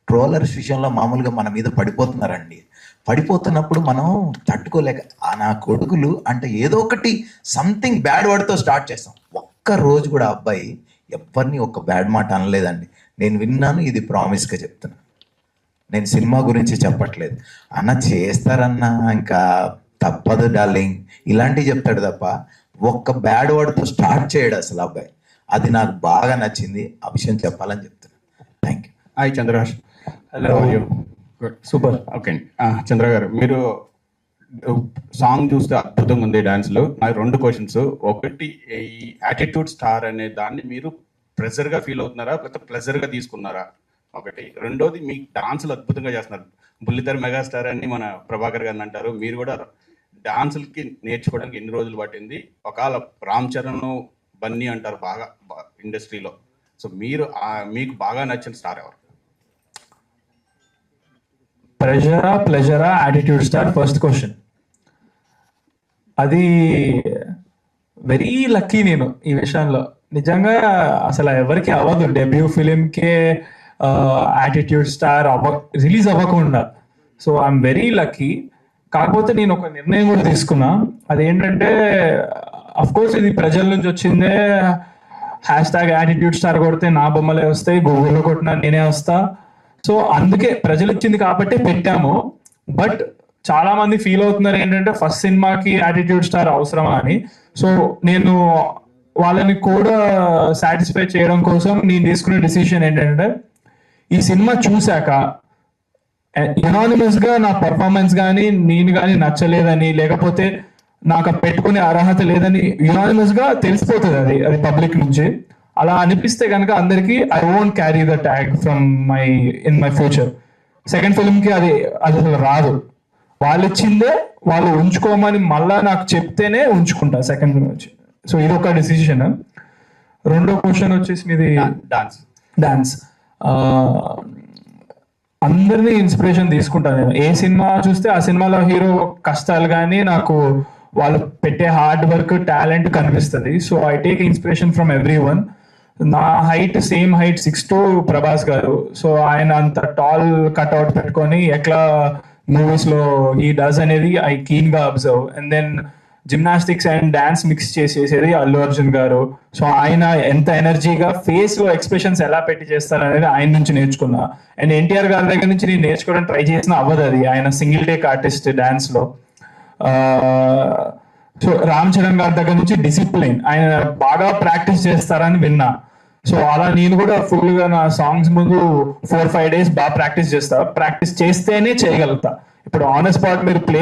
Speaker 2: ట్రోలర్స్ విషయంలో మామూలుగా మన మీద పడిపోతున్నారండి. పడిపోతున్నప్పుడు మనం తట్టుకోలేక నా కొడుకులు అంటే ఏదో ఒకటి సంథింగ్ బ్యాడ్ వర్డ్తో స్టార్ట్ చేస్తాం. ఒక్క రోజు కూడా అబ్బాయి ఎవరిని ఒక బ్యాడ్ మాట అనలేదండి. నేను విన్నాను, ఇది ప్రామిస్గా చెప్తున్నా. నేను సినిమా గురించి చెప్పట్లేదు. అన్న చేస్తారన్నా ఇంకా తప్పదు డార్లింగ్ ఇలాంటివి చెప్తాడు తప్ప ఒక్క బ్యాడ్ వర్డ్తో స్టార్ట్ చేయడు అసలు అబ్బాయి. అది నాకు బాగా నచ్చింది, ఆ విషయం చెప్పాలని చెప్తున్నా. Thank you.
Speaker 6: Hi Chandraraj.
Speaker 5: Hello. Super.
Speaker 6: Okay అండి. చంద్ర గారు, మీరు సాంగ్ చూస్తే అద్భుతంగా ఉంది, డాన్స్లో. నాకు 2 క్వశ్చన్స్. ఒకటి, ఈ యాటిట్యూడ్ స్టార్ అనే దాన్ని మీరు ప్రెజర్గా ఫీల్ అవుతున్నారా లేకపోతే ప్లెజర్గా తీసుకున్నారా? ఒకటి. రెండోది, మీ డాన్సులు అద్భుతంగా చేస్తున్నారు. బుల్లితెర మెగాస్టార్ అని మన ప్రభాకర్ గారిని అంటారు. మీరు కూడా డాన్సులకి నేర్చుకోవడానికి ఎన్ని రోజులు పట్టింది? ఒకవేళ రామ్ చరణ్, బన్నీ అంటారు బాగా ఇండస్ట్రీలో. సో మీరు మీకు బాగా నచ్చిన స్టార్ ఎవరు?
Speaker 5: ప్లెజరా యాటిట్యూడ్ స్టార్ ఫస్ట్ క్వశ్చన్. అది వెరీ లక్కీ నేను ఈ విషయంలో. నిజంగా అసలు ఎవరికి అవ్వదు డెబ్యూ ఫిలింకే యాటిట్యూడ్ స్టార్ రిలీజ్ అవ్వకుండా. So I'm very lucky. కాకపోతే నేను ఒక నిర్ణయం కూడా తీసుకున్నా. అదేంటంటే అఫ్ కోర్స్ ఇది ప్రజల నుంచి వచ్చిందే. #యాటిట్యూడ్ స్టార్ కొడితే నా బొమ్మలే వస్తాయి, గూగుల్లో కొట్టినా నేనే వస్తా. సో అందుకే ప్రజలు ఇచ్చింది కాబట్టి పెట్టాము. బట్ చాలా మంది ఫీల్ అవుతున్నారు ఏంటంటే ఫస్ట్ సినిమాకి యాటిట్యూడ్ స్టార్ అవసరమా అని. సో నేను వాళ్ళని కూడా సాటిస్ఫై చేయడం కోసం నేను తీసుకునే డిసిషన్ ఏంటంటే ఈ సినిమా చూశాక యునానిమస్ గా నా పర్ఫార్మెన్స్ కానీ నేను కానీ నచ్చలేదని, లేకపోతే నాకు పెట్టుకునే అర్హత లేదని యునానిమస్ గా తెలిసిపోతుంది అది పబ్లిక్ నుంచి. అలా అనిపిస్తే కనుక అందరికి I won't carry the tag from in my future. Second film కి అది అసలు రాదు. వాళ్ళు ఇచ్చిందే వాళ్ళు ఉంచుకోమని మళ్ళా నాకు చెప్తేనే ఉంచుకుంటా సెకండ్ ఫిల్మ్ వచ్చి. సో ఇది ఒక డిసిషన్. రెండో క్వశ్చన్ వచ్చేసి మీది డాన్స్. అందరినీ ఇన్స్పిరేషన్ తీసుకుంటాను నేను. ఏ సినిమా చూస్తే ఆ సినిమాలో హీరో కష్టాలు కానీ నాకు వాళ్ళు పెట్టే హార్డ్ వర్క్ టాలెంట్ కనిపిస్తుంది. So I take inspiration from every one. నా హైట్ సేమ్ హైట్ 6'2" ప్రభాస్ గారు. సో ఆయన అంత టాల్ కట్అవుట్ పెట్టుకొని ఎట్లా మూవీస్ లో ఈ డస్ అనేది ఐ కీన్ గా observe. And then gymnastics and dance mix చేసేది అల్లు అర్జున్ గారు. సో ఆయన ఎంత ఎనర్జీగా ఫేస్ లో ఎక్స్ప్రెషన్స్ ఎలా పెట్టి చేస్తారు అనేది ఆయన నుంచి నేర్చుకున్నా. అండ్ ఎన్టీఆర్ గారి దగ్గర నుంచి నేను నేర్చుకోవడం ట్రై చేసిన అవ్వదు. అది ఆయన సింగిల్ టేక్ ఆర్టిస్ట్ డాన్స్ లో. సో రామ్ చరణ్ గారి దగ్గర నుంచి డిసిప్లిన్, ఆయన బాగా ప్రాక్టీస్ చేస్తారని విన్నా. సో అలా నేను కూడా ఫుల్ గా నా సాంగ్స్ ముందు 4-5 days బాగా ప్రాక్టీస్ చేస్తా. ప్రాక్టీస్ చేస్తేనే చేయగలుగుతా. ఇప్పుడు ఆన్ స్పాట్ మీరు ప్లే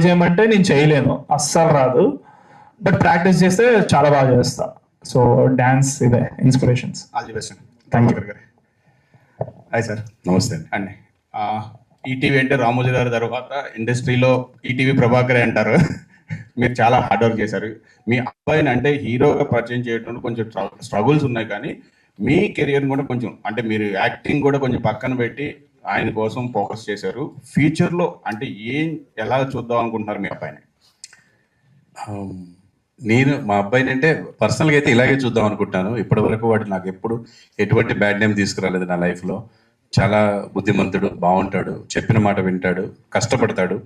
Speaker 5: చేయమంటే నేను చేయలేను, అస్సలు రాదు. బట్ ప్రాక్టీస్ చేస్తే చాలా బాగా చేస్తా. సో డాన్స్ ఇదే inspirations.
Speaker 6: All the best.
Speaker 5: Thank you.
Speaker 6: Hi sir.
Speaker 4: నమస్తే
Speaker 6: అండి. ఈటీవీ అంటే రామోజీ గారి తర్వాత ఇండస్ట్రీలో ఈటీవీ ప్రభాకరే అంటారు. మీరు చాలా హార్డ్ వర్క్ చేశారు. మీ అబ్బాయిని అంటే హీరోగా పరిచయం చేయడం కొంచెం స్ట్రగుల్స్ ఉన్నాయి, కానీ మీ కెరియర్ కూడా కొంచెం అంటే మీరు యాక్టింగ్ కూడా కొంచెం పక్కన పెట్టి ఆయన కోసం ఫోకస్ చేశారు. ఫ్యూచర్లో అంటే ఎలా చూద్దాం అనుకుంటున్నారు మీ అబ్బాయిని?
Speaker 4: నేను మా అబ్బాయిని అంటే పర్సనల్గా అయితే ఇలాగే చూద్దాం అనుకుంటాను. ఇప్పటి వరకు వాడు నాకు ఎప్పుడు ఎటువంటి బ్యాడ్ నేమ్ తీసుకురాలేదు నా లైఫ్లో. చాలా బుద్ధిమంతుడు, బాగుంటాడు, చెప్పిన మాట వింటాడు, కష్టపడతాడు.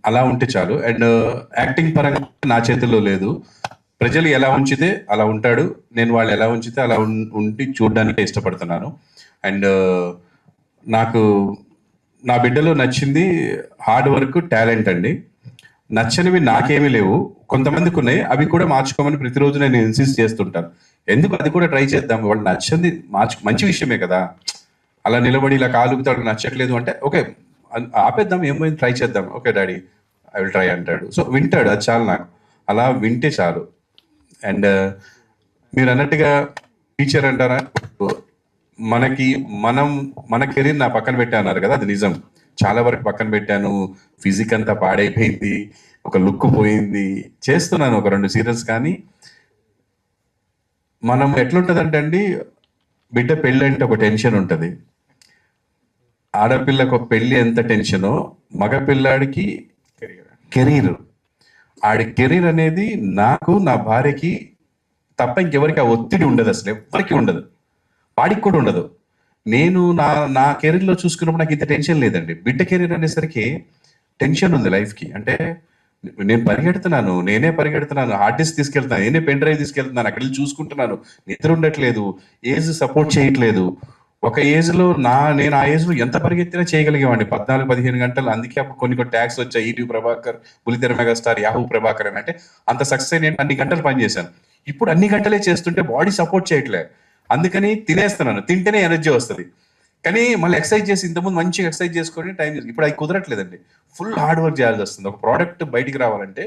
Speaker 4: అలా ఉంటే చాలు. అండ్ యాక్టింగ్ పరంగా నా చేతుల్లో లేదు. ప్రజలు ఎలా ఉంచితే అలా ఉంటాడు. నేను వాళ్ళు ఎలా ఉంచితే అలా ఉండి చూడడానికి ఇష్టపడుతున్నాను. అండ్ నాకు నా బిడ్డలో నచ్చింది హార్డ్ వర్క్, టాలెంట్ అండి. నచ్చనివి నాకేమీ లేవు, కొంతమందికి ఉన్నాయి. అవి కూడా మార్చుకోమని ప్రతిరోజు నేను ఇన్సిస్ట్ చేస్తుంటాను. ఎందుకు అది కూడా ట్రై చేద్దాం. వాళ్ళు నచ్చింది మంచి విషయమే కదా. అలా నిలబడి ఇలా కాలుగుతాడు నచ్చట్లేదు అంటే ఓకే ఆపేద్దాం, ఏమైంది, ట్రై చేద్దాం. Okay daddy I will try అంటాడు. సో వింటాడు, అది చాలు నాకు. అలా వింటే చాలు. అండ్ మీరు అన్నట్టుగా టీచర్ అంటారా, మన కెరీర్ నా పక్కన పెట్టాన్నారు కదా, అది నిజం. చాలా వరకు పక్కన పెట్టాను. ఫిజిక్ అంతా పాడైపోయింది, ఒక లుక్ పోయింది. చేస్తున్నాను ఒక 2 సీరియల్స్. కానీ మనం ఎట్లుంటుందంటే అండి, బిడ్డ పెళ్ళి అంటే ఒక టెన్షన్ ఉంటుంది. ఆడపిల్లకు ఒక పెళ్ళి ఎంత టెన్షనో మగపిల్లాడికి కెరీర్. ఆడి కెరీర్ అనేది నాకు, నా భార్యకి తప్ప ఇంకెవరికి ఆ ఒత్తిడి ఉండదు. అసలు ఎవరికి ఉండదు, వాడికి కూడా ఉండదు. నేను నా కెరీర్లో చూసుకున్నప్పుడు నాకు ఇంత టెన్షన్ లేదండి. బిడ్డ కెరీర్ అనేసరికి టెన్షన్ ఉంది లైఫ్కి. అంటే నేను నేనే పరిగెడుతున్నాను, హార్డ్ డిస్క్ తీసుకెళ్తున్నాను, నేనే పెన్ డ్రైవ్ తీసుకెళ్తున్నాను, అక్కడ వెళ్ళి చూసుకుంటున్నాను. నిద్ర ఉండట్లేదు, ఏజ్ సపోర్ట్ చేయట్లేదు. ఒక ఏజ్లో నేను ఆ ఏజ్లో ఎంత పరిగెత్తినా చేయగలిగేవాడిని, 14-15 గంటలు. అందుకే అప్పుడు కొన్ని ట్యాగ్స్ వచ్చాయి, ఈటీవీ ప్రభాకర్, బుల్లితెర మెగాస్టార్, యాహూ ప్రభాకర్ అని. అంటే అంత సక్సెస్ నేను అన్ని గంటలు పనిచేశాను. ఇప్పుడు అన్ని గంటలే చేస్తుంటే బాడీ సపోర్ట్ చేయట్లేదు. అందుకని తినేస్తున్నాను, తింటేనే ఎనర్జీ వస్తుంది. కానీ మళ్ళీ ఎక్సర్సైజ్ చేసి, ఇంతకుముందు మంచిగా ఎక్సర్సైజ్ చేసుకొని టైం ఇప్పుడు అది కుదరట్లేదండి. ఫుల్ హార్డ్ వర్క్ చేయాల్సి వస్తుంది. ఒక ప్రోడక్ట్ బయటికి రావాలంటే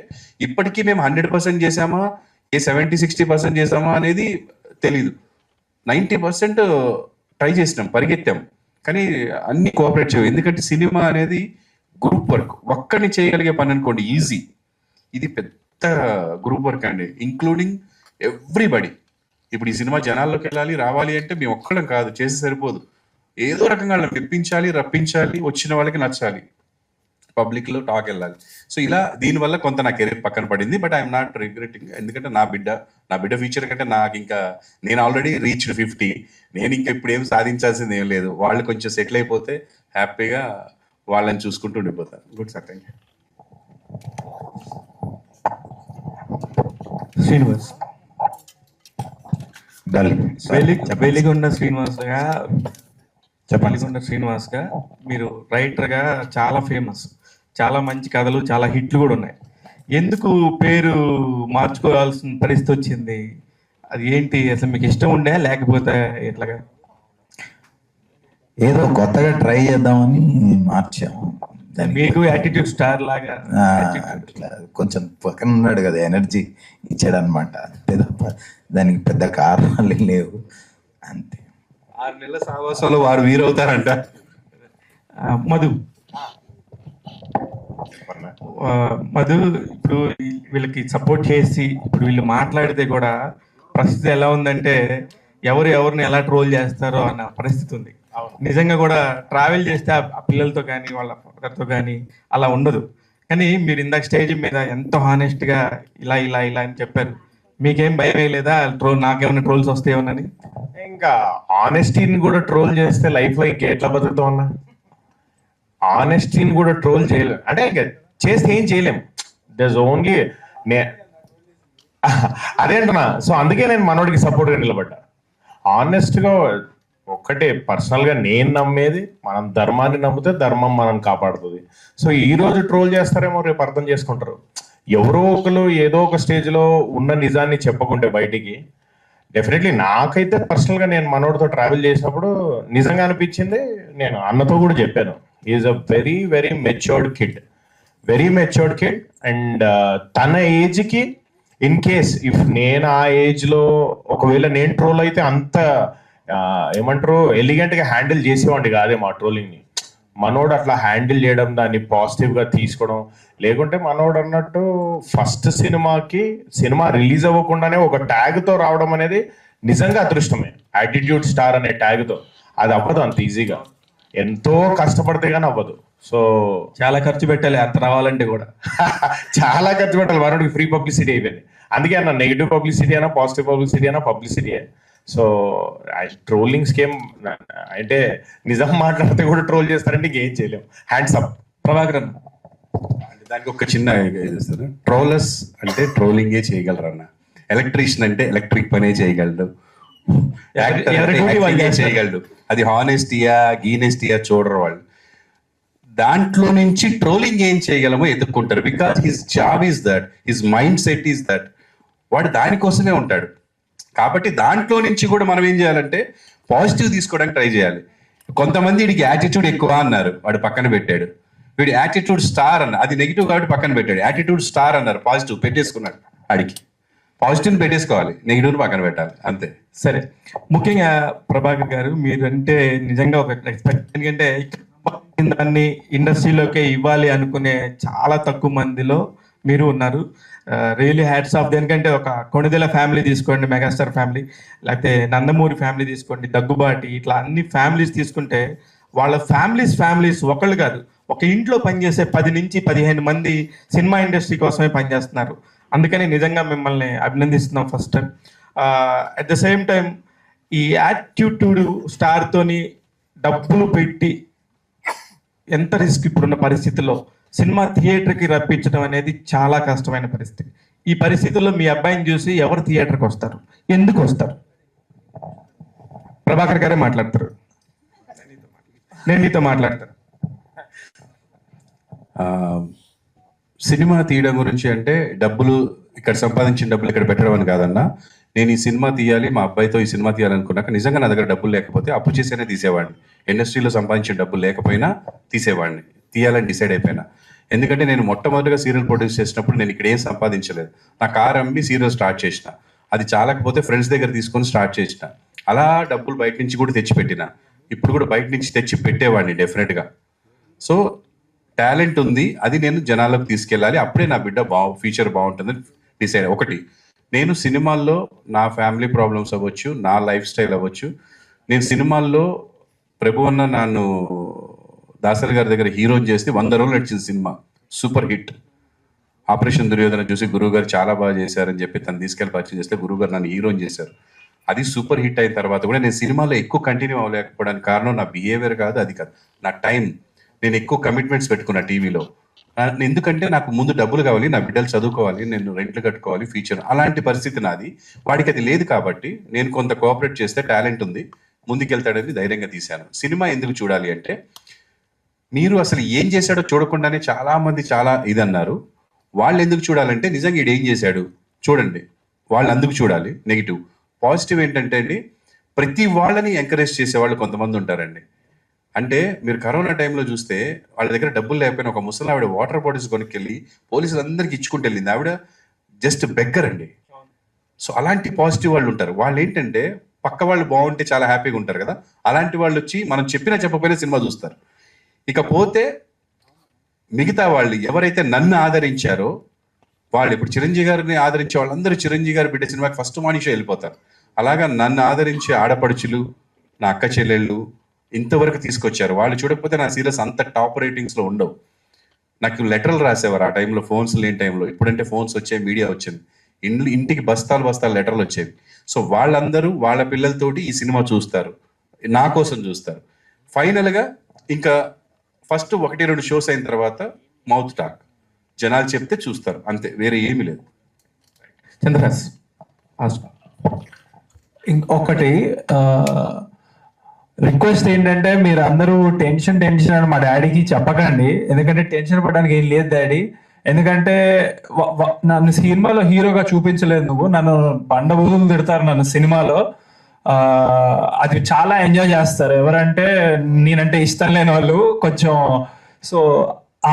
Speaker 4: ఇప్పటికీ మేము 100% చేసామా, 70-60% చేసామా అనేది తెలీదు. 90% ట్రై చేసినాం, పరిగెత్తాం, కానీ అన్ని కోఆపరేట్ చేయవు. ఎందుకంటే సినిమా అనేది గ్రూప్ వర్క్. ఒక్కడిని చేయగలిగే పని అనుకోండి ఈజీ, ఇది పెద్ద గ్రూప్ వర్క్ అండి, ఇంక్లూడింగ్ ఎవ్రీబడి. ఇప్పుడు ఈ సినిమా జనాల్లోకి వెళ్ళాలి రావాలి అంటే మేము ఒక్కడం కాదు, చేసి సరిపోదు. ఏదో రకంగా వాళ్ళని మెప్పించాలి, రప్పించాలి, వచ్చిన వాళ్ళకి నచ్చాలి, పబ్లిక్ లో టాక్ వెళ్ళాలి. సో ఇలా దీనివల్ల కొంత నా కెరీర్ పక్కన పడింది. బట్ ఐఎమ్ నాట్ రిగ్రెటింగ్, ఎందుకంటే నా బిడ్డ ఫ్యూచర్ కంటే నాకు ఇంకా, నేను ఆల్రెడీ రీచ్డ్ 50, నేను ఇంకా ఇప్పుడు ఏం సాధించాల్సింది ఏం లేదు. వాళ్ళు కొంచెం సెటిల్ అయిపోతే హ్యాపీగా వాళ్ళని చూసుకుంటూ ఉండిపోతారు. Good sir, thank you.
Speaker 7: Srinivas, Veligonda Srinivas గా మీరు రైటర్ గా చాలా ఫేమస్, చాలా మంచి కథలు, చాలా హిట్లు కూడా ఉన్నాయి. ఎందుకు పేరు మార్చుకోవాల్సిన పరిస్థితి వచ్చింది? అది ఏంటి? అసలు మీకు ఇష్టం ఉండే లేకపోతే ఎట్లాగా?
Speaker 2: ఏదో కొత్తగా ట్రై చేద్దామని మార్చాము.
Speaker 7: మీకు యాటిట్యూడ్ స్టార్ లాగా
Speaker 2: అట్లా కొంచెం పక్కన ఉన్నాడు కదా, ఎనర్జీ ఇచ్చాడు అనమాట, అంతే తప్ప దానికి పెద్ద కారణాలు లేవు, అంతే.
Speaker 4: 6 నెలల సావాసంలో వారు వీరవుతారంట.
Speaker 7: మధు, ఇప్పుడు వీళ్ళకి సపోర్ట్ చేసి ఇప్పుడు వీళ్ళు మాట్లాడితే కూడా పరిస్థితి ఎలా ఉందంటే ఎవరిని ఎలా ట్రోల్ చేస్తారో అన్న పరిస్థితి ఉంది. నిజంగా కూడా ట్రావెల్ చేస్తే ఆ పిల్లలతో కానీ వాళ్ళ ఫాదర్తో కానీ అలా ఉండదు. కానీ మీరు ఇందాక స్టేజ్ మీద ఎంతో హానెస్ట్ గా ఇలా ఇలా ఇలా అని చెప్పారు. మీకేం భయం లేదా నాకేమైనా ట్రోల్స్ వస్తాయేమోనని?
Speaker 8: ఇంకా ఆనెస్టీని కూడా ట్రోల్ చేస్తే లైఫ్ లో ఇంకా ఎట్లా బతుకుతాం అన్నా? ఆనెస్టీని కూడా ట్రోల్ చేయలేం అంటే ఇంకా చేస్తే ఏం చేయలేం. దస్ ఓన్లీ అదేంటనా. సో అందుకే నేను మనోడికి సపోర్ట్గా నిలబడ్డా. ఆనెస్ట్ గా ఒక్కటే పర్సనల్ గా నేను నమ్మేది, మనం ధర్మాన్ని నమ్మితే ధర్మం మనం కాపాడుతుంది. సో ఈ రోజు ట్రోల్ చేస్తారేమో, రేపు అర్థం చేసుకుంటారు. ఎవరో ఒకరు ఏదో ఒక స్టేజ్ లో ఉన్న నిజాన్ని చెప్పకుంటే బయటికి, డెఫినెట్లీ నాకైతే పర్సనల్ గా నేను మనోడితో ట్రావెల్ చేసినప్పుడు నిజంగా అనిపించింది. నేను అన్నతో కూడా చెప్పాను, is a very very matured kid, and తన ఏజ్ కి ఇన్ కేస్ ఇఫ్ నేను ఆ ఏజ్ లో ఒకవేళ నేను ట్రోల్ అయితే అంత ఏమంటారు ఎలిగెంట్ గా హ్యాండిల్ చేసేవాడి కాదేమో ఆ ట్రోలింగ్ ని. మనోడు అట్లా హ్యాండిల్ చేయడం, దాన్ని పాజిటివ్ గా తీసుకోవడం. లేకుంటే మనోడు అన్నట్టు ఫస్ట్ సినిమా రిలీజ్ అవ్వకుండానే ఒక ట్యాగ్ తో రావడం అనేది నిజంగా అదృష్టమే. యాటిట్యూడ్ స్టార్ అనే ట్యాగ్ తో అది అవ్వదు అంత ఈజీగా, ఎంతో కష్టపడితే కానీ అవ్వదు. సో
Speaker 7: చాలా ఖర్చు పెట్టాలి అంత రావాలంటే కూడా.
Speaker 8: చాలా ఖర్చు పెట్టాలి. మనోడికి ఫ్రీ పబ్లిసిటీ అయిపోయింది. అందుకే అన్న నెగిటివ్ పబ్లిసిటీ అయినా పాజిటివ్ పబ్లిసిటీ అయినా పబ్లిసిటీ. సో ట్రోలింగ్స్ కేమ్ అంటే నిజం మాట్లాడితే కూడా ట్రోల్ చేస్తారంటే ఇంకేం చేయలేము. Hands up.
Speaker 7: ప్రభాకర్ అన్న,
Speaker 4: దానికి ఒక చిన్న ట్రోలర్స్ అంటే ట్రోలింగే చేయగలరు అన్న. ఎలక్ట్రీషియన్ అంటే ఎలక్ట్రిక్ పనే చేయగలడు, చేయగలడు. అది హానెస్టీయా గీనెస్టీయా చూడరు వాళ్ళు. దాంట్లో నుంచి ట్రోలింగ్ ఏం చేయగలమో ఎదుర్కొంటారు. Because his job is that, his mind set is that. వాడు దానికోసమే ఉంటాడు. కాబట్టి దాంట్లో నుంచి కూడా మనం ఏం చేయాలంటే పాజిటివ్ తీసుకోవడానికి ట్రై చేయాలి. కొంతమంది వీడికి యాటిట్యూడ్ ఎక్కువ అన్నారు, వాడు పక్కన పెట్టాడు. వీడి యాటిట్యూడ్ స్టార్ అన్న, అది నెగిటివ్ కాబట్టి పక్కన పెట్టాడు. యాటిట్యూడ్ స్టార్ అన్నారు, పాజిటివ్ పెట్టేసుకున్నాడు. వాడికి పాజిటివ్ పెట్టేసుకోవాలి, నెగిటివ్ పక్కన పెట్టాలి, అంతే.
Speaker 7: సరే, ముఖ్యంగా ప్రభాకర్ గారు మీరంటే నిజంగా ఒక ఎక్స్పెక్ట్, ఎందుకంటే దాన్ని ఇండస్ట్రీలోకి ఇవ్వాలి అనుకునే చాలా తక్కువ మందిలో మీరు ఉన్నారు. Really hats off. దేనికంటే ఒక కొణిదెల ఫ్యామిలీ తీసుకోండి, మెగాస్టార్ ఫ్యామిలీ, లేకపోతే నందమూరి ఫ్యామిలీ తీసుకోండి, దగ్గుబాటి, ఇట్లా అన్ని ఫ్యామిలీస్ తీసుకుంటే వాళ్ళ ఫ్యామిలీస్ ఒకళ్ళు కాదు, ఒక ఇంట్లో పనిచేసే 10 నుంచి 15 మంది సినిమా ఇండస్ట్రీ కోసమే పనిచేస్తున్నారు. అందుకని నిజంగా మిమ్మల్ని అభినందిస్తున్నాం first time. At the same time ఈ యాటిట్యూడ్ స్టార్తోని డబ్బులు పెట్టి ఎంత రిస్క్ ఇప్పుడున్న పరిస్థితుల్లో సినిమా థియేటర్కి రప్పించడం అనేది చాలా కష్టమైన పరిస్థితి. ఈ పరిస్థితుల్లో మీ అబ్బాయిని చూసి ఎవరు థియేటర్కి వస్తారు, ఎందుకు వస్తారు? ప్రభాకర్ గారే మాట్లాడతారు, నేను మీతో మాట్లాడతాను.
Speaker 4: సినిమా తీయడం గురించి అంటే డబ్బులు ఇక్కడ సంపాదించిన డబ్బులు ఇక్కడ పెట్టడం అని కాదన్నా. నేను ఈ సినిమా తీయాలి, మా అబ్బాయితో ఈ సినిమా తీయాలనుకున్నాక నిజంగా నా దగ్గర డబ్బులు లేకపోతే అప్పు చేసేనే తీసేవాడిని. ఇండస్ట్రీలో సంపాదించిన డబ్బులు లేకపోయినా తీసేవాడిని, తీయాలని డిసైడ్ అయిపోయినా. ఎందుకంటే నేను మొట్టమొదటిగా సీరియల్ ప్రొడ్యూస్ చేసినప్పుడు నేను ఇక్కడ ఏం సంపాదించలేదు. నా కార్ అమ్మి సీరియల్ స్టార్ట్ చేసిన, అది చాలకపోతే ఫ్రెండ్స్ దగ్గర తీసుకొని స్టార్ట్ చేసిన. అలా డబ్బులు బయట నుంచి కూడా తెచ్చిపెట్టిన, ఇప్పుడు కూడా బయట నుంచి తెచ్చి పెట్టేవాడిని డెఫినెట్గా. సో టాలెంట్ ఉంది, అది నేను జనాలకు తీసుకెళ్ళాలి, అప్పుడే నా బిడ్డ ఫ్యూచర్ బాగుంటుందని డిసైడ్. ఒకటి నేను సినిమాల్లో నా ఫ్యామిలీ ప్రాబ్లమ్స్ అవ్వచ్చు, నా లైఫ్ స్టైల్ అవ్వచ్చు, నేను సినిమాల్లో ప్రభు అన్న నన్ను దాసరి గారి దగ్గర హీరోని చేస్తే 100 రోజులు నడిచింది cinema, super hit. Operation Duryodhana చూసి గురువు గారు చాలా బాగా చేశారని చెప్పి తను తీసుకెళ్ళి పరిచయం చేస్తే గురువు గారు నన్ను హీరోని చేశారు. అది సూపర్ హిట్ అయిన తర్వాత కూడా నేను సినిమాలో ఎక్కువ కంటిన్యూ అవ్వలేకపోవడానికి కారణం నా బిహేవియర్ కాదు, అది కాదు, నా టైం. నేను ఎక్కువ కమిట్మెంట్స్ పెట్టుకున్నా టీవీలో. ఎందుకంటే నాకు ముందు డబ్బులు కావాలి, నా బిడ్డలు చదువుకోవాలి, నేను రెంట్లు కట్టుకోవాలి, ఫ్యూచర్. అలాంటి పరిస్థితి నాది. వాడికి అది లేదు కాబట్టి నేను కొంత కోఆపరేట్ చేస్తే టాలెంట్ ఉంది, ముందుకెళ్తాడని ధైర్యంగా తీశాను. సినిమా ఎందుకు చూడాలి అంటే, మీరు అసలు ఏం చేశాడో చూడకుండానే చాలా మంది చాలా ఇదన్నారు. వాళ్ళు ఎందుకు చూడాలంటే, నిజంగా ఈడు ఏం చేశాడు చూడండి, వాళ్ళు అందుకు చూడాలి. నెగిటివ్. పాజిటివ్ ఏంటంటే అండి, ప్రతి వాళ్ళని ఎంకరేజ్ చేసేవాళ్ళు కొంతమంది ఉంటారండి. అంటే మీరు కరోనా టైంలో చూస్తే వాళ్ళ దగ్గర డబ్బులు లేకపోయినా ఒక ముసలి ఆవిడ వాటర్ బాటిల్స్ కొనుక్కెళ్ళి పోలీసులందరికీ ఇచ్చుకుంటూ వెళ్ళింది. ఆవిడ జస్ట్ బెగ్గర్ అండి. సో అలాంటి పాజిటివ్ వాళ్ళు ఉంటారు. వాళ్ళు ఏంటంటే పక్క వాళ్ళు బాగుంటే చాలా హ్యాపీగా ఉంటారు కదా, అలాంటి వాళ్ళు వచ్చి మనం చెప్పినా చెప్పకపోయినా సినిమా చూస్తారు. ఇకపోతే మిగతా వాళ్ళు ఎవరైతే నన్ను ఆదరించారో వాళ్ళు, ఇప్పుడు చిరంజీవి గారిని ఆదరించే వాళ్ళందరూ చిరంజీవి గారు బిడ్డ సినిమాకి ఫస్ట్ మార్నింగ్ షో వెళ్ళిపోతారు. అలాగా నన్ను ఆదరించే ఆడపడుచులు, నా అక్క చెల్లెళ్ళు ఇంతవరకు తీసుకొచ్చారు. వాళ్ళు చూడకపోతే నా సీరియస్ అంత టాప్ రేటింగ్స్లో ఉండవు. నాకు లెటర్లు రాసేవారు ఆ టైంలో, ఫోన్స్ లేని టైంలో. ఇప్పుడంటే ఫోన్స్ వచ్చాయి, మీడియా వచ్చింది, ఇంటికి బస్తాలు బస్తాలు లెటర్లు వచ్చేవి. సో వాళ్ళందరూ వాళ్ళ పిల్లలతోటి ఈ సినిమా చూస్తారు, నా కోసం చూస్తారు. ఫైనల్గా ఇంకా ఫస్ట్ 1-2 షోస్ అయిన తర్వాత మౌత్ టాక్, జనాలు చెప్తే చూస్తారు, అంతే, వేరే ఏమీ లేదు.
Speaker 5: చంద్రహాస్ ఇంకొకటి రిక్వెస్ట్ ఏంటంటే, మీరు అందరూ టెన్షన్ అని మా డాడీకి చెప్పకండి, ఎందుకంటే టెన్షన్ పడడానికి ఏం లేదు డాడీ. ఎందుకంటే నన్ను సినిమాలో హీరోగా చూపించలేదు నువ్వు, నన్ను బండబూతులు తిడతారు నన్ను సినిమాలో. అది చాలా ఎంజాయ్ చేస్తారు ఎవరంటే నేనంటే ఇష్టం లేని వాళ్ళు కొంచెం. సో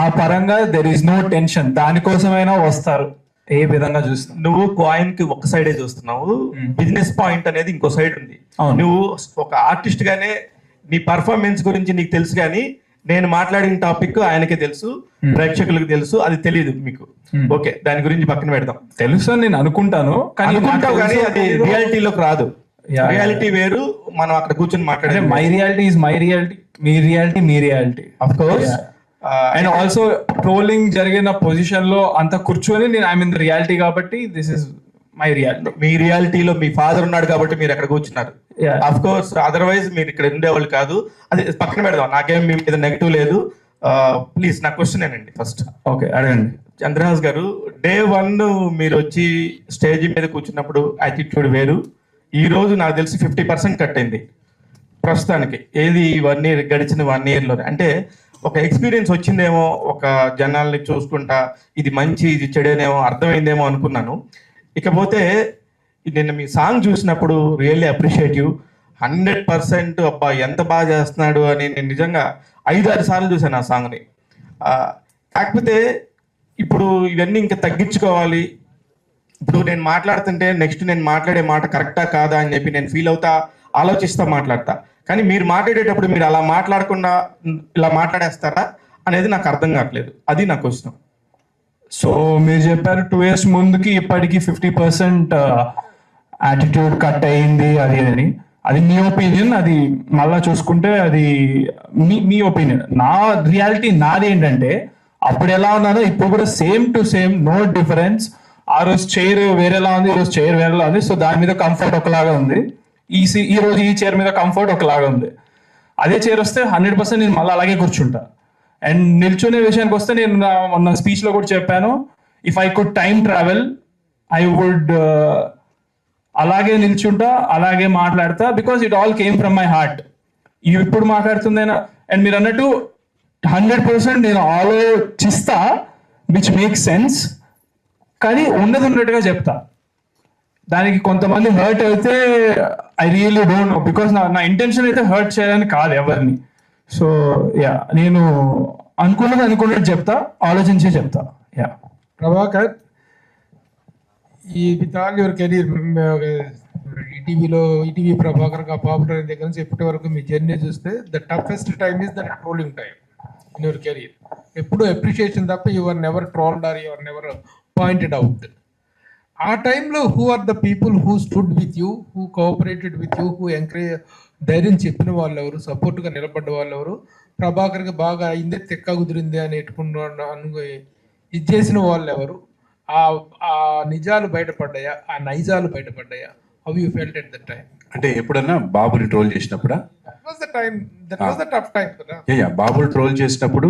Speaker 5: ఆ పరంగా దెర్ ఈస్ నో టెన్షన్, దానికోసమైనా వస్తారు. ఏ విధంగా చూస్తున్నావు
Speaker 7: నువ్వు కాయిన్ కి ఒక సైడే చూస్తున్నావు, బిజినెస్ పాయింట్ అనేది ఇంకో సైడ్ ఉంది. నువ్వు ఒక ఆర్టిస్ట్ గానే నీ పర్ఫార్మెన్స్ గురించి నీకు తెలుసు, కానీ నేను మాట్లాడిన టాపిక్ ఆయనకే తెలుసు, ప్రేక్షకులకు తెలుసు, అది తెలియదు మీకు. ఓకే, దాని గురించి పక్కన పెడదాం.
Speaker 5: తెలుసు అని నేను అనుకుంటాను, కానీ
Speaker 7: అది రియాలిటీలోకి రాదు. రియాలిటీ వేరు, మనం అక్కడ కూర్చొని మాట్లాడే
Speaker 5: my reality is my reality, మీ రియాలిటీ మీ reality.
Speaker 7: Of course.
Speaker 5: And also trolling జరిగిన పొజిషన్ లో అంత కూర్చొని నేను ఐ మీన్ రియాలిటీ కాబట్టి దిస్ ఇస్ మై రియాలిటీ.
Speaker 7: మీ రియాలిటీలో మీ ఫాదర్ ఉన్నాడు కాబట్టి మీరు అక్కడ కూర్చున్నారు. ఆఫ్ కోర్స్, అదర్వైజ్ మీరు ఇక్కడ ఉండేవాళ్ళు కాదు. అది పక్కన పెడదాం, నాకేం మీ మీద నెగిటివ్ లేదు. ప్లీజ్ నా క్వశ్చన్ ఏనండి ఫస్ట్.
Speaker 5: ఓకే, అడగండి.
Speaker 7: చంద్రహాస్ గారు, డే 1 మీరు వచ్చి స్టేజ్ మీద కూర్చున్నప్పుడు యాటిట్యూడ్ వేరు. ఈ రోజు నాకు తెలిసి 50% కట్ అయింది ప్రస్తుతానికి. ఏది 1 year గడిచిన 1 yearలోనే, అంటే ఒక ఎక్స్పీరియన్స్ వచ్చిందేమో, ఒక జనాల్ని చూసుకుంటా ఇది మంచి ఇది చెడేనేమో అర్థమైందేమో అనుకున్నాను. ఇకపోతే నిన్న మీ సాంగ్ చూసినప్పుడు రియల్లీ అప్రిషియేటివ్, 100%. అబ్బా ఎంత బాగా చేస్తున్నాడు అని నేను నిజంగా 5-6 సార్లు చూసాను ఆ సాంగ్ని. కాకపోతే ఇప్పుడు ఇవన్నీ ఇంకా తగ్గించుకోవాలి. ఇప్పుడు నేను మాట్లాడుతుంటే నెక్స్ట్ నేను మాట్లాడే మాట కరెక్టా కాదా అని చెప్పి నేను ఫీల్ అవుతా, ఆలోచిస్తా మాట్లాడతా. కానీ మీరు మాట్లాడేటప్పుడు మీరు అలా మాట్లాడకుండా ఇలా మాట్లాడేస్తారా అనేది నాకు అర్థం కావట్లేదు. అది నా క్వశ్చన్.
Speaker 5: సో మీరు చెప్పారు 2 years ముందుకి ఇప్పటికి 50% యాటిట్యూడ్ కట్ అయింది అది అని. అది మీ ఒపీనియన్, అది మళ్ళా చూసుకుంటే అది మీ ఒపీనియన్. నా రియాలిటీ నాది ఏంటంటే, అప్పుడు ఎలా ఉన్నానో ఇప్పుడు కూడా same to same, no difference. ఆ రోజు చైర్ వేరేలా ఉంది, ఈ రోజు చైర్ వేరేలా ఉంది. సో దాని మీద కంఫర్ట్ ఒకలాగా ఉంది, ఈ రోజు ఈ చైర్ మీద కంఫర్ట్ ఒకలాగా ఉంది. అదే చైర్ వస్తే 100% నేను మళ్ళీ అలాగే కూర్చుంటా. అండ్ నిల్చునే విషయానికి వస్తే నేను మొన్న స్పీచ్ లో కూడా చెప్పాను, if I could time travel I would అలాగే నిల్చుంటా, అలాగే మాట్లాడతా, because it all came from my heart. ఇప్పుడు మాట్లాడుతుందైనా అండ్ మీరు అన్నట్టు 100% నేను ఆలోచిస్తా, విచ్ మేక్ సెన్స్, కానీ ఉన్నట్టుగా చెప్తా. దానికి కొంతమంది హర్ట్ అయితే I really don't know, because నా ఇంటెన్షన్ అయితే హర్ట్ చేయాలని కాదు ఎవరిని. సో యా, నేను అనుకున్నట్టు చెప్తా, ఆలోచించే చెప్తా. యా
Speaker 1: ప్రభాకర్, ఈ with all your career, ETV ప్రభాకర్గా పాపులర్ దగ్గర నుంచి ఇప్పటి వరకు మీ జర్నీ చూస్తే the toughest time is the trolling time in your career. ఎప్పుడు అప్రిషియేషన్ తప్ప your never trolled are your never pointed out. ఆ టైంలో who are the people who stood with you, who cooperated with you, who encourage, ధైర్యం చెప్పిన వాళ్ళు ఎవరు, సపోర్ట్గా నిలబడ్డ వాళ్ళు ఎవరు, ప్రభాకర్కి బాగా అయిందే తెక్క కుదిరింది అని ఇది చేసిన వాళ్ళు ఎవరు, ఆ ఆ నిజాలు బయటపడ్డాయా, ఆ నైజాలు బయటపడ్డాయా? How you felt at the time?
Speaker 4: అంటే ఎప్పుడన్నా బాబుని ట్రోల్ చేసినప్పుడా?
Speaker 1: That was the time, that was the tough time కదా.
Speaker 4: బాబుని ట్రోల్ చేసినప్పుడు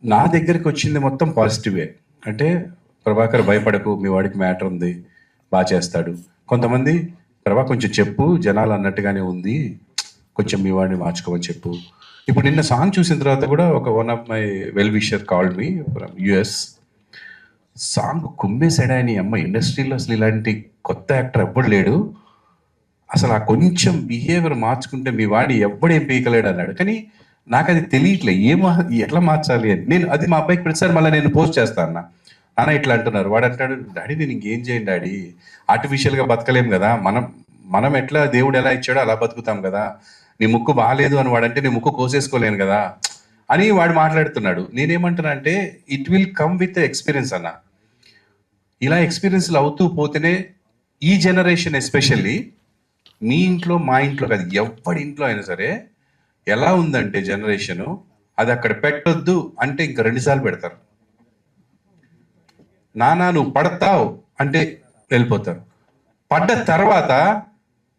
Speaker 4: నా దగ్గరికి వచ్చింది మొత్తం పాజిటివే. అంటే ప్రభాకర్ భయపడకు, మీ వాడికి మ్యాటర్ ఉంది, బాగా చేస్తాడు. కొంతమంది ప్రభా కొంచెం చెప్పు, జనాలు అన్నట్టుగానే ఉంది, కొంచెం మీ వాడిని మార్చుకోమని చెప్పు. ఇప్పుడు నిన్న సాంగ్ చూసిన తర్వాత కూడా one of my well wisher called me from US. Song కుమ్మేశాడా అని, అమ్మ ఇండస్ట్రీలో అసలు ఇలాంటి కొత్త యాక్టర్ ఎవ్వడు లేడు, అసలు ఆ కొంచెం బిహేవియర్ మార్చుకుంటే మీ వాడిని ఎవ్వడేం పీకలేడు అన్నాడు. కానీ నాకు అది తెలియట్లే ఎట్లా మార్చాలి అని. నేను అది మా అబ్బాయికి ప్రతిసారి మళ్ళీ నేను పోస్ట్ చేస్తాను, నాన్న ఇట్లా అంటున్నారు. వాడు అంటాడు, డాడీ నేను ఇంకేం చేయండి డాడీ, ఆర్టిఫిషియల్గా బతకలేం కదా, మనం ఎట్లా దేవుడు ఎలా ఇచ్చాడో అలా బతుకుతాం కదా, నీ ముక్కు బాగాలేదు అని వాడంటే నీ ముక్కు కోసేసుకోలేను కదా అని వాడు మాట్లాడుతున్నాడు. నేనేమంటున్నా అంటే it will come with experience అన్న. ఇలా ఎక్స్పీరియన్స్లు అవుతూ పోతేనే ఈ జనరేషన్, ఎస్పెషల్లీ మీ ఇంట్లో మా ఇంట్లో కాదు, ఎవరి ఇంట్లో అయినా సరే ఎలా ఉందంటే జనరేషను, అది అక్కడ పెట్టొద్దు అంటే ఇంకా 2 సార్లు పెడతారు. నానా నువ్వు పడతావు అంటే వెళ్ళిపోతారు. పడ్డ తర్వాత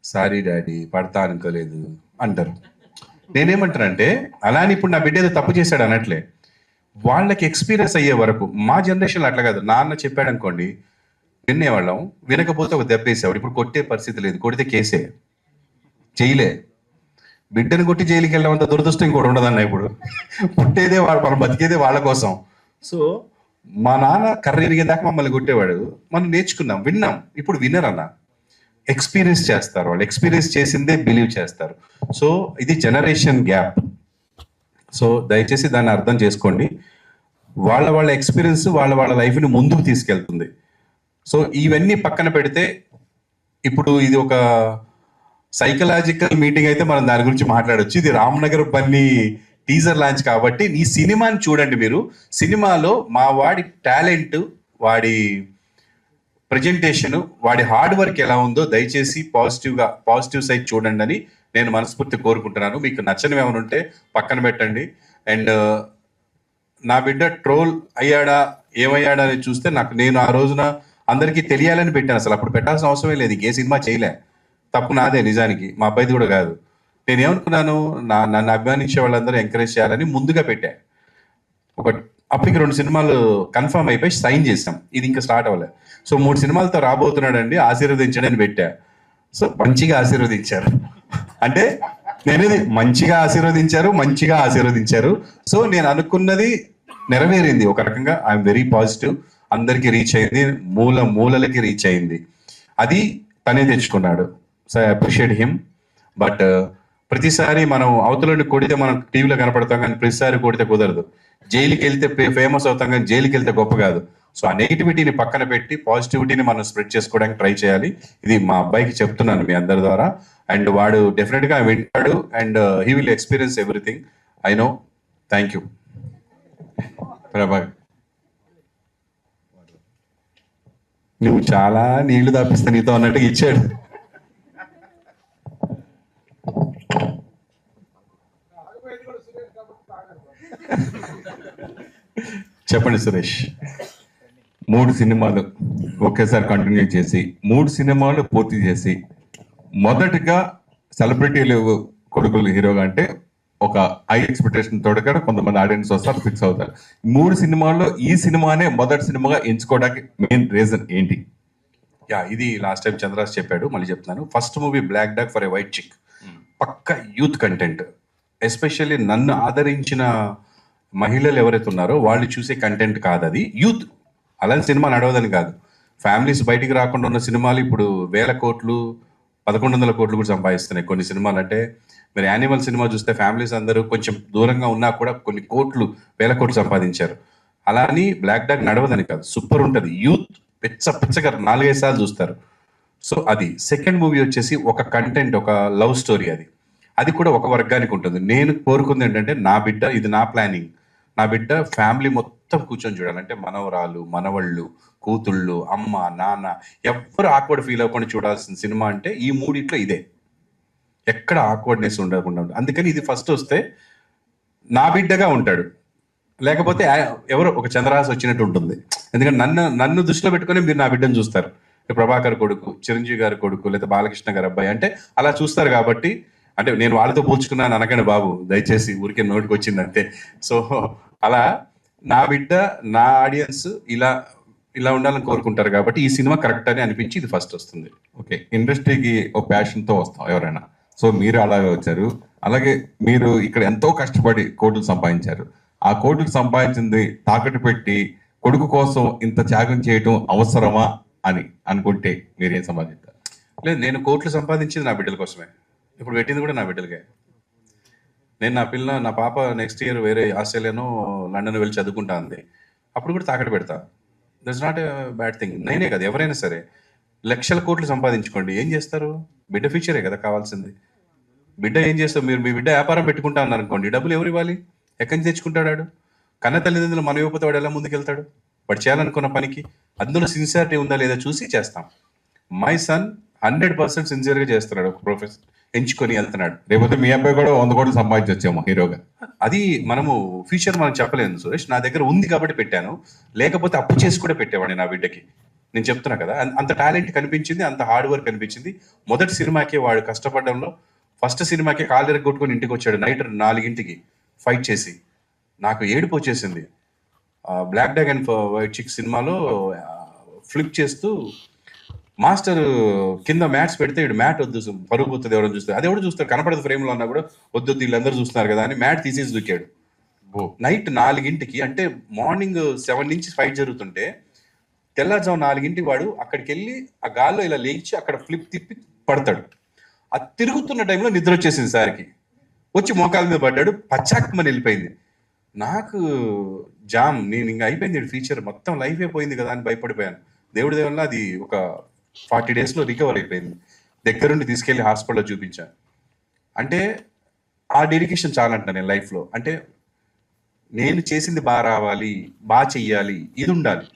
Speaker 4: సారీ డాడీ పడతా అనుకోలేదు అంటారు. నేనేమంటానంటే అలానే ఇప్పుడు నా బిడ్డ ఏదో తప్పు చేశాడు అనట్లే, వాళ్ళకి ఎక్స్పీరియన్స్ అయ్యే వరకు. మా జనరేషన్లో అట్లా కాదు, నాన్న చెప్పాడు అనుకోండి వినేవాళ్ళం, వినకపోతే ఒక దెబ్బ వేసేవాడు. ఇప్పుడు కొట్టే పరిస్థితి లేదు, కొడితే కేసే, జైలే. బిడ్డను కొట్టి జైలుకి వెళ్ళడం దురదృష్టం ఇంకోటి ఉండదన్న. ఇప్పుడు పుట్టేదే మనం బతికేదే వాళ్ళ కోసం. సో మా నాన్న కర్ర ఎరిగేదాకా మమ్మల్ని కొట్టేవాడు, మనం నేర్చుకున్నాం, విన్నాం. ఇప్పుడు వినరన్న, ఎక్స్పీరియన్స్ చేస్తారు. వాళ్ళు ఎక్స్పీరియన్స్ చేసిందే బిలీవ్ చేస్తారు. సో ఇది జనరేషన్ గ్యాప్. సో దయచేసి దాన్ని అర్థం చేసుకోండి. వాళ్ళ ఎక్స్పీరియన్స్ వాళ్ళ లైఫ్ని ముందుకు తీసుకెళ్తుంది. సో ఇవన్నీ పక్కన పెడితే ఇప్పుడు ఇది ఒక సైకలాజికల్ మీటింగ్ అయితే మనం దాని గురించి మాట్లాడొచ్చు. ఇది రామ్నగర్ బన్నీ టీజర్ లాంచ్ కాబట్టి ఈ సినిమాని చూడండి మీరు. సినిమాలో మా వాడి టాలెంట్, వాడి ప్రజెంటేషన్, వాడి హార్డ్ వర్క్ ఎలా ఉందో దయచేసి పాజిటివ్ సైడ్ చూడండి అని నేను మనస్ఫూర్తి కోరుకుంటున్నాను. మీకు నచ్చనివి ఏమైనా ఉంటే పక్కన పెట్టండి. అండ్ నా బిడ్డ ట్రోల్ అయ్యాడా ఏమయ్యాడా అని చూస్తే నేను ఆ రోజున అందరికీ తెలియాలని పెట్టాను. అసలు అప్పుడు పెట్టాల్సిన అవసరమే లేదు, ఏ సినిమా చేయలే. తప్పు నాదే నిజానికి, మా అబ్బాయిది కూడా కాదు. నేనేమనుకున్నాను, నన్ను అభిమానించే వాళ్ళందరూ ఎంకరేజ్ చేయాలని ముందుగా పెట్టా. అప్పటికి 2 సినిమాలు కన్ఫర్మ్ అయిపోయి సైన్ చేసాం, ఇది ఇంకా స్టార్ట్ అవ్వలేదు. సో 3 సినిమాలతో రాబోతున్నాడండి, ఆశీర్వదించండి అని పెట్టా. సో మంచిగా ఆశీర్వదించారు. అంటే నేనేది మంచిగా ఆశీర్వదించారు. సో నేను అనుకున్నది నెరవేరింది ఒక రకంగా. I'm very positive. అందరికి రీచ్ అయింది, మూలలకి రీచ్ అయింది. అది తనే తెచ్చుకున్నాడు. So I appreciate him. But ప్రతిసారి మనం అవతలని కొడితే మనం టీవీలో కనపడతాం, కానీ ప్రతిసారి కొడితే కుదరదు. జైలుకి వెళ్తే ఫేమస్ అవుతాం, కానీ జైలుకి వెళ్తే గొప్ప కాదు. సో ఆ నెగిటివిటీని పక్కన పెట్టి పాజిటివిటీని మనం స్ప్రెడ్ చేసుకోవడానికి ట్రై చేయాలి. ఇది మా అబ్బాయికి చెప్తున్నాను మీ అందరి ద్వారా. అండ్ వాడు డెఫినెట్ గా వింటాడు and he will experience everything, I know. Thank you Prabhakar. నువ్వు చాలా నీళ్లు దాపిస్తా నీతో అన్నట్టుగా ఇచ్చాడు. చెప్పండి సురేష్.
Speaker 9: 3 సినిమాలు ఒకేసారి కంటిన్యూ చేసి 3 సినిమాలు పూర్తి చేసి మొదటిగా సెలబ్రిటీలు కొడుకులు హీరోగా అంటే ఒక హై ఎక్స్పెక్టేషన్ తోడగా కొంతమంది ఆడియన్స్ వస్తారు, ఫిక్స్ అవుతారు. 3 సినిమాల్లో ఈ సినిమానే మొదటి సినిమాగా ఎంచుకోవడానికి మెయిన్ రీజన్ ఏంటి?
Speaker 4: ఇది లాస్ట్ టైం చంద్రాస్ చెప్పాడు, మళ్ళీ చెప్తున్నాను. First movie black dog for a white chick, పక్క యూత్ కంటెంట్. ఎస్పెషల్లీ నన్ను ఆదరించిన మహిళలు ఎవరైతే ఉన్నారో వాళ్ళు చూసే కంటెంట్ కాదు అది, యూత్. అలాంటి సినిమా నడవదని కాదు. ఫ్యామిలీస్ బయటికి రాకుండా ఉన్న సినిమాలు ఇప్పుడు 1000 కోట్లు 1100 కోట్లు కూడా సంపాదిస్తున్నాయి కొన్ని సినిమాలు. అంటే మీరు యానిమల్ సినిమా చూస్తే ఫ్యామిలీస్ అందరూ కొంచెం దూరంగా ఉన్నా కూడా కొన్ని కోట్లు 1000 కోట్లు సంపాదించారు. అలా అని బ్లాక్ డాగ్ నడవదని కాదు, సూపర్ ఉంటుంది. యూత్ పిచ్చగా 4-5 సార్లు చూస్తారు. సో అది. సెకండ్ మూవీ వచ్చేసి ఒక కంటెంట్, ఒక లవ్ స్టోరీ. అది కూడా ఒక వర్గానికి ఉంటుంది. నేను కోరుకుంది ఏంటంటే నా బిడ్డ, ఇది నా ప్లానింగ్, నా బిడ్డ ఫ్యామిలీ మొత్తం మొత్తం కూర్చొని చూడాలి. అంటే మనవరాలు, మనవళ్ళు, కూతుళ్ళు, అమ్మ, నాన్న ఎవ్వరు ఆక్వర్డ్ ఫీల్ అవ్వకుండా చూడాల్సిన సినిమా అంటే ఈ మూడిట్లో ఇదే. ఎక్కడ ఆక్వర్డ్నెస్ ఉండకుండా ఉంటుంది. అందుకని ఇది ఫస్ట్ వస్తే నా బిడ్డగా ఉంటాడు, లేకపోతే ఎవరో ఒక చంద్రహాస్ వచ్చినట్టు ఉంటుంది. ఎందుకంటే నన్ను దృష్టిలో పెట్టుకొని మీరు నా బిడ్డను చూస్తారు. ప్రభాకర్ కొడుకు, చిరంజీవి గారి కొడుకు, లేదా బాలకృష్ణ గారి అబ్బాయి అంటే అలా చూస్తారు. కాబట్టి అంటే నేను వాళ్ళతో పోల్చుకున్నాను అనకండి బాబు, దయచేసి ఊరికే నోటికి వచ్చింది అంతే. సో అలా నా బిడ్డ, నా ఆడియన్స్ ఇలా ఉండాలని కోరుకుంటారు. కాబట్టి ఈ సినిమా కరెక్ట్ అని అనిపించి ఇది ఫస్ట్ వస్తుంది.
Speaker 9: ఓకే, ఇండస్ట్రీకి ఒక ప్యాషన్తో వస్తాం ఎవరైనా. సో మీరు అలాగే వచ్చారు. అలాగే మీరు ఇక్కడ ఎంతో కష్టపడి కోట్లు సంపాదించారు. ఆ కోట్లు సంపాదించింది తాకట్టు పెట్టి కొడుకు కోసం ఇంత త్యాగం చేయటం అవసరమా అని అనుకుంటే మీరేం సంపాదించారు?
Speaker 4: లేదు, నేను కోట్లు సంపాదించింది నా బిడ్డల కోసమే. ఇప్పుడు పెట్టింది కూడా నా బిడ్డలకే. నేను నా పాప నెక్స్ట్ ఇయర్ వేరే ఆస్ట్రేలియాను లండన్ వెళ్ళి చదువుకుంటా ఉంది. అప్పుడు కూడా తాకట్టు పెడతా. That's not a bad thing. నేనే కదా, ఎవరైనా సరే లక్షల కోట్లు సంపాదించుకోండి, ఏం చేస్తారు? బిడ్డ ఫ్యూచరే కదా కావాల్సింది. బిడ్డ ఏం చేస్తారు? మీరు మీ బిడ్డ వ్యాపారం పెట్టుకుంటా అన్నారు అనుకోండి, డబ్బులు ఎవరు ఇవ్వాలి? ఎక్కడి నుంచి తెచ్చుకుంటాడు? కన్న తల్లిదండ్రులు మన ఇవ్వకపోతే వాడు ఎలా ముందుకెళ్తాడు? వాడు చేయాలనుకున్న పనికి అందులో సిన్సియారిటీ ఉందా లేదా చూసి చేస్తాం. మై సన్ 100% సిన్సియర్గా చేస్తున్నాడు, ఒక ప్రొఫెషన్ ఎంచుకొని వెళ్తున్నాడు.
Speaker 9: లేకపోతే మీ అబ్బాయి కూడా 100 కోట్లు సంపాదించొచ్చేమో హీరోగా.
Speaker 4: అది మనము ఫ్యూచర్ మనం చెప్పలేదు సురేష్. నా దగ్గర ఉంది కాబట్టి పెట్టాను, లేకపోతే అప్పు చేసి కూడా పెట్టేవాడిని నా బిడ్డకి. నేను చెప్తున్నా కదా, అంత టాలెంట్ కనిపించింది, అంత హార్డ్ వర్క్ కనిపించింది. మొదటి సినిమాకే వాడు కష్టపడడంలో, ఫస్ట్ సినిమాకే కాలు కొట్టుకొని ఇంటికి వచ్చాడు నైట్ 4 ఫైట్ చేసి. నాకు ఏడుపు వచ్చేసింది. బ్లాక్ డాగ్ అండ్ వైట్ చిక్ సినిమాలో ఫ్లిప్ చేస్తూ మాస్టర్ కింద మ్యాట్స్ పెడితే ఇడు మ్యాట్ వద్దు, పరుగు పోతుంది, ఎవరైనా చూస్తారు, అది ఎవరు చూస్తారు, కనపడదు ఫ్రేమ్లో అన్నా కూడా వద్దు వీళ్ళందరూ చూస్తున్నారు కదా అని మ్యాట్ తీసేసి దూకాడు. నైట్ 4 అంటే మార్నింగ్ 7 నుంచి ఫైట్ జరుగుతుంటే తెల్లారుజాము 4 వాడు అక్కడికి వెళ్ళి ఆ గాల్లో ఇలా లేచి అక్కడ ఫ్లిప్ తిప్పి పడతాడు. ఆ తిరుగుతున్న టైంలో నిద్ర వచ్చేసింది సార్కి. వచ్చి మోకాల మీద పడ్డాడు, పచ్చాక్మని వెళ్ళిపోయింది. నాకు జామ్, నేను ఇంకా అయిపోయింది ఫీచర్, మొత్తం లైఫ్ అయిపోయింది కదా అని భయపడిపోయాను. దేవుడి దేవుళ్ళ అది ఒక 40 డేస్లో రికవర్ అయిపోయింది. దగ్గరుండి తీసుకెళ్లి హాస్పిటల్లో చూపించాను. అంటే ఆ డెడికేషన్ చాలంట నేను లైఫ్లో. అంటే నేను చేసింది బాగా రావాలి, బాగా చెయ్యాలి, ఇది ఉండాలి.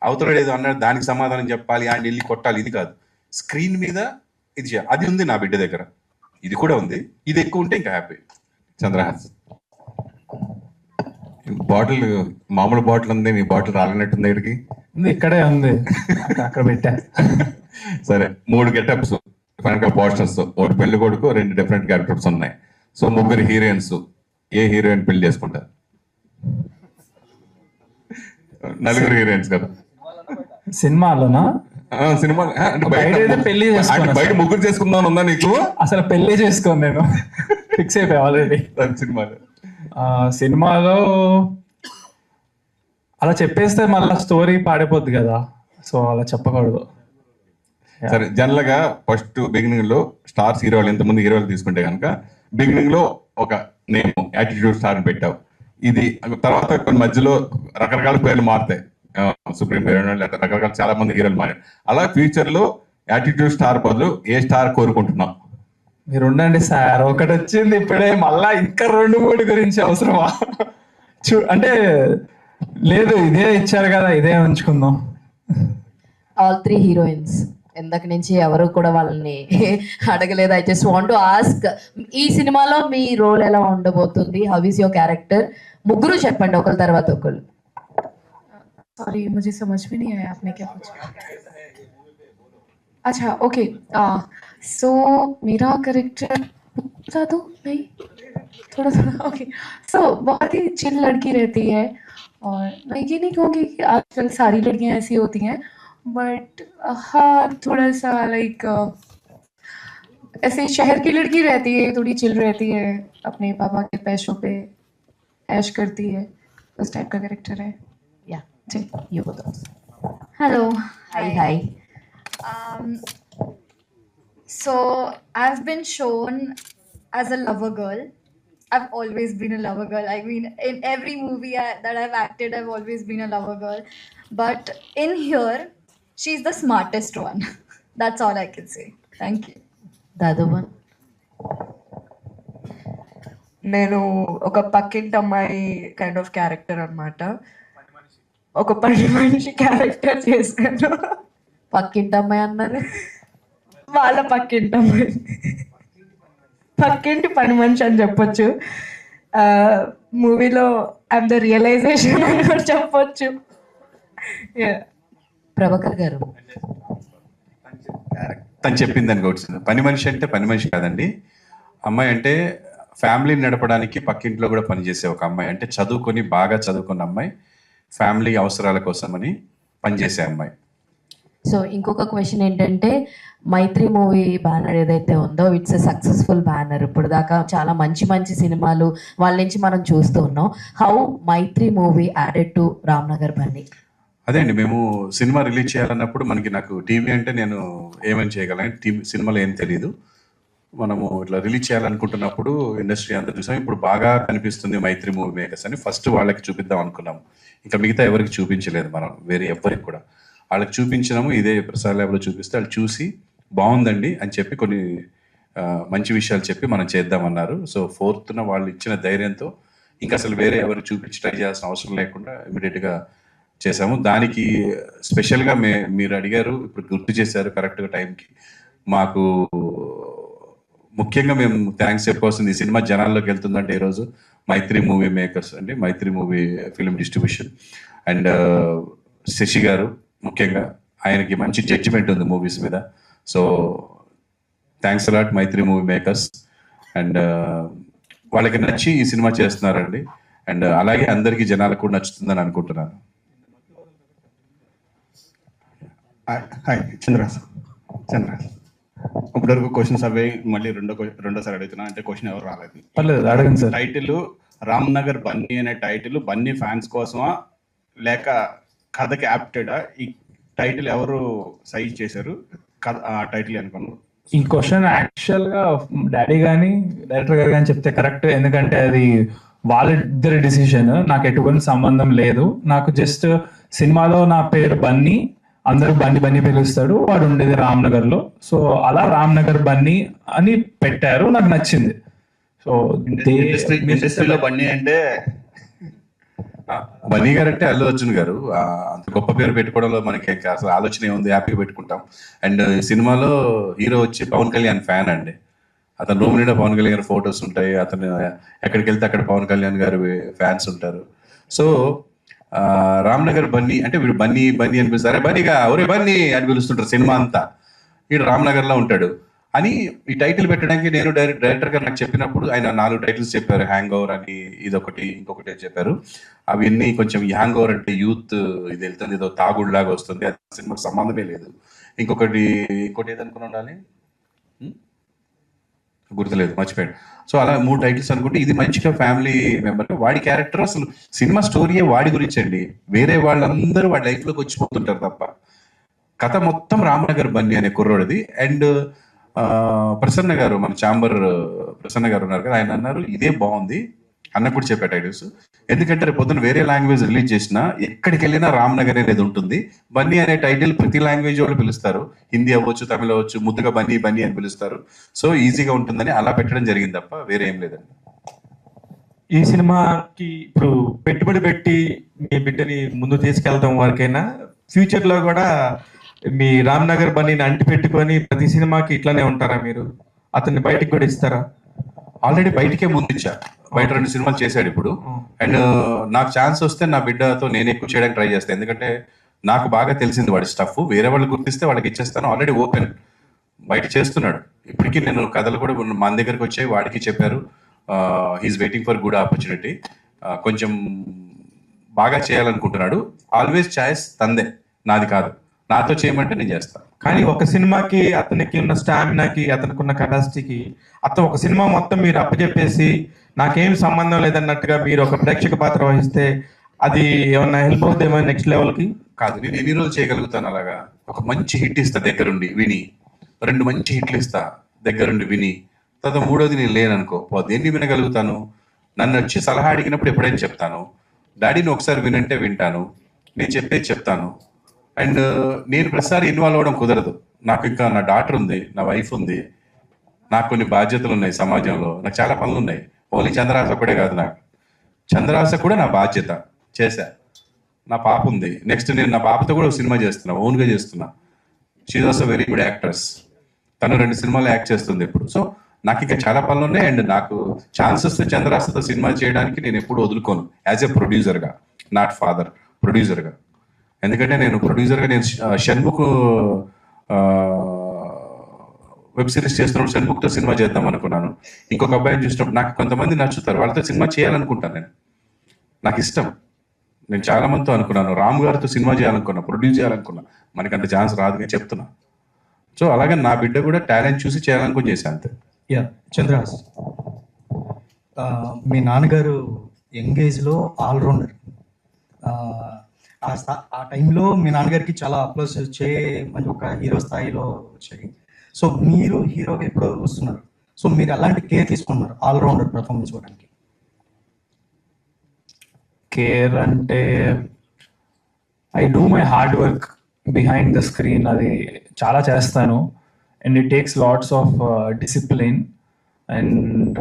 Speaker 4: అవతల ఏదో అన్నాడు దానికి సమాధానం చెప్పాలి, ఆయన వెళ్ళి కొట్టాలి, ఇది కాదు. స్క్రీన్ మీద ఇది చేయాలి. అది ఉంది నా బిడ్డ దగ్గర, ఇది కూడా ఉంది. ఇది ఎక్కువ ఉంటే ఇంకా హ్యాపీ.
Speaker 9: చంద్రహాస్ బాటిల్, మామూలు బాటిల్ ఉంది, మీ బాటిల్ రాలినట్టుంది ఇక్కడికి.
Speaker 5: ఇక్కడే ఉంది, అక్కడ పెట్టా.
Speaker 9: సరే, 3 గెటప్స్, వెనకాల పోస్టర్స్, ఒకటి పెళ్లి కొడుకు, 2 డిఫరెంట్ క్యారెక్టర్స్ ఉన్నాయి. సో 3 హీరోయిన్స్, ఏ హీరోయిన్ పెళ్లి చేసుకుంటారు? 4 హీరోయిన్స్ కదా
Speaker 5: సినిమాలోనా?
Speaker 9: సినిమా
Speaker 5: పెళ్లి
Speaker 9: బయట 3 చేసుకుందాం ఉందా నీకు?
Speaker 5: అసలు పెళ్లి చేసుకోను, నేను ఫిక్స్ అయిపోయా ఆల్రెడీ. సినిమాలో అలా చెప్పేస్తే మళ్ళీ స్టోరీ పాడిపోద్ది కదా, సో అలా చెప్పకూడదు.
Speaker 9: సరే, జనరల్ గా ఫస్ట్ బిగినింగ్ లో స్టార్స్ హీరోలు, ఎంతమంది హీరోలు తీసుకుంటే కనుక బిగినింగ్ లో ఒక నేమ్ యాటిట్యూడ్ స్టార్ అని పెట్టావు. ఇది తర్వాత కొన్ని మధ్యలో రకరకాల పేర్లు మారుతాయి, సుప్రీం పేరు, రకరకాల చాలా మంది హీరోలు మారారు. అలా ఫ్యూచర్ లో యాటిట్యూడ్ స్టార్ బదులు ఏ స్టార్ కోరుకుంటున్నావు?
Speaker 5: మీరు ఉండండి సార్, ఒకటి వచ్చింది ఇప్పుడే, మళ్ళా ఇంకా 2-3 గురించి అవసరమా? అంటే లేదు, ఇదే ఇచ్చారు కదా, ఇదే ఉంచుకుందాం.
Speaker 10: ఆల్ 3 హీరోయిన్స్, ఇందాక నుంచి ఎవరు కూడా వాళ్ళని అడగలేదు. I just want to ask, ఈ సినిమాలో మీ రోల్ ఎలా ఉండబోతుంది? How is your character? 3 చెప్పండి, ఒకరి తర్వాత ఒకరు.
Speaker 11: सॉरी मुझे समझ में नहीं आया आपने क्या पूछा. अच्छा ओके, सो मेरा कैरेक्टर बता दो, नहीं थोड़ा थोड़ा ओके. सो बहुत ही चिल लड़की रहती है, और मैं ये नहीं कहूँगी कि आजकल सारी लड़कियाँ ऐसी होती हैं, बट हाँ थोड़ा सा लाइक ऐसे शहर की लड़की रहती है, थोड़ी चिल रहती है, अपने पापा के पैसों पे ऐश करती है, उस टाइप का कैरेक्टर है.
Speaker 10: Yeah,
Speaker 11: you
Speaker 10: go those.
Speaker 12: Hello.
Speaker 10: Hi.
Speaker 12: So I've been shown as a lover girl. I've always been a lover girl. I mean, in every movie that I've acted, I've always been a lover girl. But in here, she's the smartest one. That's all I can say. Thank you.
Speaker 10: The other one?
Speaker 13: నేను ఒక పక్కింటి అమ్మాయి kind of character అనమాట.
Speaker 11: ఒక పని మనిషి character చేశాను.
Speaker 10: పక్కింటి అమ్మాయి అన్నారు.
Speaker 11: వాళ్ళ పక్కింటి అమ్మాయి, పక్కింటి పని మనిషి అని చెప్పొచ్చు. మూవీలో ఐమ్ ద రియలైజేషన్ అని కూడా చెప్పొచ్చు.
Speaker 10: ప్రభాకర్ గారు,
Speaker 4: తను చెప్పింది దానికి వచ్చింది. పని మనిషి అంటే పని మనిషి కాదండి, అమ్మాయి అంటే ఫ్యామిలీని నడపడానికి పక్కింట్లో కూడా పనిచేసే ఒక అమ్మాయి. అంటే చదువుకొని బాగా చదువుకున్న అమ్మాయి, ఫ్యామిలీ అవసరాల కోసమని పనిచేసే అమ్మాయి.
Speaker 10: సో ఇంకొక క్వశ్చన్ ఏంటంటే, మైత్రి మూవీ బ్యానర్ ఏదైతే ఉందో ఇట్స్ ఎ సక్సెస్ఫుల్ బ్యానర్. ఇప్పుడు దాకా చాలా మంచి మంచి సినిమాలు వాళ్ళ నుంచి మనం చూస్తూ ఉన్నాం. How Mythri movie added to Ramnagar Bunny?
Speaker 4: అదే అండి, మేము సినిమా రిలీజ్ చేయాలన్నప్పుడు నాకు టీవీ అంటే నేను ఏమని చేయగలను, సినిమాలో ఏం తెలియదు. మనము ఇట్లా రిలీజ్ చేయాలనుకుంటున్నప్పుడు ఇండస్ట్రీ అంతా చూసాం. ఇప్పుడు బాగా కనిపిస్తుంది మైత్రి మూవీ మేకర్స్ అని ఫస్ట్ వాళ్ళకి చూపిద్దాం అనుకున్నాము. ఇంకా మిగతా ఎవరికి చూపించలేదు మనం, వేరే ఎవరికి కూడా. వాళ్ళకి చూపించినాము, ఇదే ప్రసాద్ ల్యాబ్లో చూపిస్తే వాళ్ళు చూసి బాగుందండి అని చెప్పి కొన్ని మంచి విషయాలు చెప్పి మనం చేద్దామన్నారు. సో 4th వాళ్ళు ఇచ్చిన ధైర్యంతో ఇంకా అసలు వేరే ఎవరు చూపించి ట్రై చేయాల్సిన అవసరం లేకుండా ఇమీడియట్గా చేసాము. దానికి స్పెషల్గా మీరు అడిగారు, ఇప్పుడు గుర్తు చేశారు కరెక్ట్గా టైంకి. మాకు ముఖ్యంగా మేము థ్యాంక్స్ చెప్పుకోవాల్సింది, ఈ సినిమా జనాల్లోకి వెళ్తుందంటే ఈరోజు మైత్రి మూవీ మేకర్స్ అండి, Mythri movie film distribution and Sasi గారు ముఖ్యంగా, ఆయనకి మంచి జడ్జిమెంట్ ఉంది మూవీస్ మీద. So thanks a lot Mythri Movie Makers. And వాళ్ళకి నచ్చి ఈ సినిమా చేస్తున్నారండి. అండ్ అలాగే అందరికీ జనాలకు కూడా నచ్చుతుందని అనుకుంటున్నాను.
Speaker 6: హాయ్ చంద్రాస్. ఇప్పటివరకు క్వశ్చన్స్ అవే మళ్ళీ రెండోసారి అడుగుతున్నా, అంటే క్వశ్చన్ ఎవరు రాలేదు.
Speaker 5: పర్లేదు, అడగండి సార్.
Speaker 6: టైటిల్ రామ్నగర్ బన్నీ అనే టైటిల్ బన్నీ ఫ్యాన్స్ కోసమా లేక కథకి యాప్టెడా? ఈ టైటిల్ ఎవరు సైజ్ చేశారు ఆ టైటిల్ అనుకున్నాను.
Speaker 5: ఈ క్వశ్చన్ యాక్చువల్ గా డాడీ కానీ డైరెక్టర్ గారు కానీ చెప్తే కరెక్ట్, ఎందుకంటే అది వాళ్ళిద్దరి డిసిషన్, నాకు ఎటువంటి సంబంధం లేదు. నాకు జస్ట్ సినిమాలో నా పేరు బన్నీ, అందరూ బన్నీ బన్నీ పిలుస్తాడు, వాడు ఉండేది రామ్నగర్ లో. సో అలా రామ్నగర్ బన్నీ అని పెట్టారు, నాకు నచ్చింది. సో
Speaker 6: ఇండస్ట్రీలో బన్నీ అంటే
Speaker 4: బన్నీ గారు అంటే అల్లు అర్జున్ గారు, అంత గొప్ప పేరు పెట్టుకోవడంలో మనకి అసలు ఆలోచన ఏముంది, హ్యాపీగా పెట్టుకుంటాం. అండ్ సినిమాలో హీరో వచ్చి పవన్ కళ్యాణ్ ఫ్యాన్ అండి. అతను రూమ్ నిండా పవన్ కళ్యాణ్ గారి ఫొటోస్ ఉంటాయి, అతను ఎక్కడికి వెళ్తే అక్కడ పవన్ కళ్యాణ్ గారి ఫ్యాన్స్ ఉంటారు. సో రామ్నగర్ బన్నీ అంటే వీడు బన్నీ బన్నీ అని పిలుస్తారు, బన్నీగా ఒరే బన్నీ అని పిలుస్తుంటారు సినిమా అంతా. వీడు రామ్నగర్లో ఉంటాడు అని ఈ టైటిల్ పెట్టడానికి నేను డైరెక్టర్ గారు నాకు చెప్పినప్పుడు ఆయన 4 టైటిల్స్ చెప్పారు. హ్యాంగ్ ఓవర్ అని, ఇదొకటి, ఇంకొకటి అని చెప్పారు. అవన్నీ కొంచెం హ్యాంగ్ ఓవర్ అంటే యూత్ ఇది వెళ్తుంది, ఏదో తాగుడులాగా వస్తుంది, అది సినిమాకి సంబంధమే లేదు. ఇంకోటి ఏదనుకుని ఉండాలి, గుర్తులేదు, మర్చిపోయాడు. సో అలా 3 టైటిల్స్ అనుకుంటే ఇది మంచిగా ఫ్యామిలీ మెంబర్, వాడి క్యారెక్టర్ అసలు సినిమా స్టోరీయే వాడి గురించి అండి. వేరే వాళ్ళందరూ వాడి లైఫ్లోకి వచ్చిపోతుంటారు తప్ప కథ మొత్తం రామ్నగర్ బన్నీ అనే కుర్రోడిది. అండ్ ప్రసన్న గారు, మన ఛాంబర్ ప్రసన్న గారు ఉన్నారు కదా, ఆయన అన్నారు ఇదే బాగుంది అన్న కూడా చెప్పే టైటిల్స్. ఎందుకంటే రేపు పొద్దున వేరే లాంగ్వేజ్ రిలీజ్ చేసినా ఎక్కడికి వెళ్ళినా రామ్నగర్ అనేది ఉంటుంది. బన్నీ అనే టైటిల్ ప్రతి లాంగ్వేజ్ వాళ్ళు పిలుస్తారు, హిందీ అవ్వచ్చు, తమిళ అవ్వచ్చు, ముద్దుగా బన్నీ బన్నీ అని పిలుస్తారు. సో ఈజీగా ఉంటుందని అలా పెట్టడం జరిగింది తప్ప వేరే ఏం లేదండి.
Speaker 7: ఈ సినిమాకి ఇప్పుడు పెట్టుబడి పెట్టి మీ బిడ్డని ముందు తీసుకెళ్తాం వరకైనా, ఫ్యూచర్ లో కూడా మీ రామ్నగర్ బన్నీని అంటి పెట్టుకొని ప్రతి సినిమాకి ఇట్లానే ఉంటారా మీరు? అతన్ని బయటికి కూడా ఇస్తారా?
Speaker 4: ఆల్రెడీ బయటికే ముందు ఇచ్చా, బయట 2 సినిమాలు చేశాడు ఇప్పుడు. అండ్ నాకు ఛాన్స్ వస్తే నా బిడ్డతో నేను ఎక్కువ చేయడానికి ట్రై చేస్తాను, ఎందుకంటే నాకు బాగా తెలిసింది వాడి స్టఫ్. వేరే వాళ్ళు గుర్తిస్తే వాళ్ళకి ఇచ్చేస్తాను. ఆల్రెడీ ఓపెన్ బయట చేస్తున్నాడు. ఇప్పటికీ నేను కథలు కూడా మన దగ్గరకు వచ్చాయి, వాడికి చెప్పారు he is waiting for good opportunity. కొంచెం బాగా చేయాలనుకుంటున్నాడు. ఆల్వేస్ ఛాయిస్ తందే, నాది కాదు. నాతో చేయమంటే నేను చేస్తాను.
Speaker 7: కానీ ఒక సినిమాకి అతనికి ఉన్న స్టామినాకి, అతనికి ఉన్న కెపాసిటీకి, అతను ఒక సినిమా మొత్తం మీరు అప్పచెప్పేసి నాకేం సంబంధం లేదన్నట్టుగా మీరు ఒక ప్రేక్షక పాత్ర వహిస్తే అది ఏమన్నా హెల్ప్ అవుతుందేమో నెక్స్ట్ లెవెల్కి?
Speaker 4: కాదు, నేను ఎన్ని రోజులు చేయగలుగుతాను అలాగా? ఒక మంచి హిట్ ఇస్తా దగ్గరుండి విని, 2 మంచి హిట్లు ఇస్తా దగ్గరుండి విని, తర్వాత 3వది నేను లేననుకో, దేన్ని వినగలుగుతాను? నన్ను వచ్చి సలహా అడిగినప్పుడు ఎప్పుడైనా చెప్తాను, డాడీని ఒకసారి వినంటే వింటాను, నేను చెప్పేది చెప్తాను. అండ్ నేను ప్రతిసారి ఇన్వాల్వ్ అవ్వడం కుదరదు. నాకు ఇంకా నా డాటర్ ఉంది, నా వైఫ్ ఉంది, నాకు కొన్ని బాధ్యతలు ఉన్నాయి సమాజంలో, నాకు చాలా పనులు ఉన్నాయి. ఓన్లీ చంద్రాస ఒకటే కాదు, నాకు చంద్రాస కూడా నా బాధ్యత. చేశా, నా పాప ఉంది. నెక్స్ట్ నేను నా పాపతో కూడా ఒక సినిమా చేస్తున్నా, ఓన్గా చేస్తున్నా. She is also very good actress. తను 2 సినిమాలు యాక్ట్ చేస్తుంది ఇప్పుడు. సో నాకు ఇంకా చాలా పనులు ఉన్నాయి. అండ్ నాకు ఛాన్సెస్ చంద్రాస్తో సినిమా చేయడానికి నేను ఎప్పుడు వదులుకోను, యాజ్ ఎ ప్రొడ్యూసర్గా, నాట్ ఫాదర్, ప్రొడ్యూసర్గా. ఎందుకంటే నేను ప్రొడ్యూసర్గా నేను షణ్ముఖ్ వెబ్ సిరీస్ చేస్తున్నప్పుడు షణ్ముఖ్తో సినిమా చేద్దాం అనుకున్నాను. ఇంకొక అబ్బాయిని చూసినప్పుడు నాకు కొంతమంది నచ్చుతారు, వాళ్ళతో సినిమా చేయాలనుకుంటాను. నేను నాకు ఇష్టం. నేను చాలా మందితో అనుకున్నాను, రామ్ గారితో సినిమా చేయాలనుకున్నా, ప్రొడ్యూస్ చేయాలనుకున్నా. మనకి అంత ఛాన్స్ రాదు అని చెప్తున్నా. సో అలాగే నా బిడ్డ కూడా టాలెంట్ చూసి చేయాలనుకుని చేశాను అంతే.
Speaker 13: యా చంద్రాస్, మీ నాన్నగారు యంగ్ ఏజ్లో ఆల్రౌండర్. ఆ టైంలో మీ నాన్నగారికి చాలా అప్లోస్ వచ్చాయి, మంచి ఒక హీరో స్థాయిలో వచ్చాయి. సో మీరు హీరోగా ఎప్పుడు వస్తున్నారు, సో మీరు ఎలాంటి కేర్ తీసుకున్నారు ఆల్రౌండర్ పర్ఫార్మెన్స్ ఇవ్వడానికి?
Speaker 5: కేర్ అంటే I do my hard work behind the screen, అది చాలా చేస్తాను. And it takes lots of discipline. And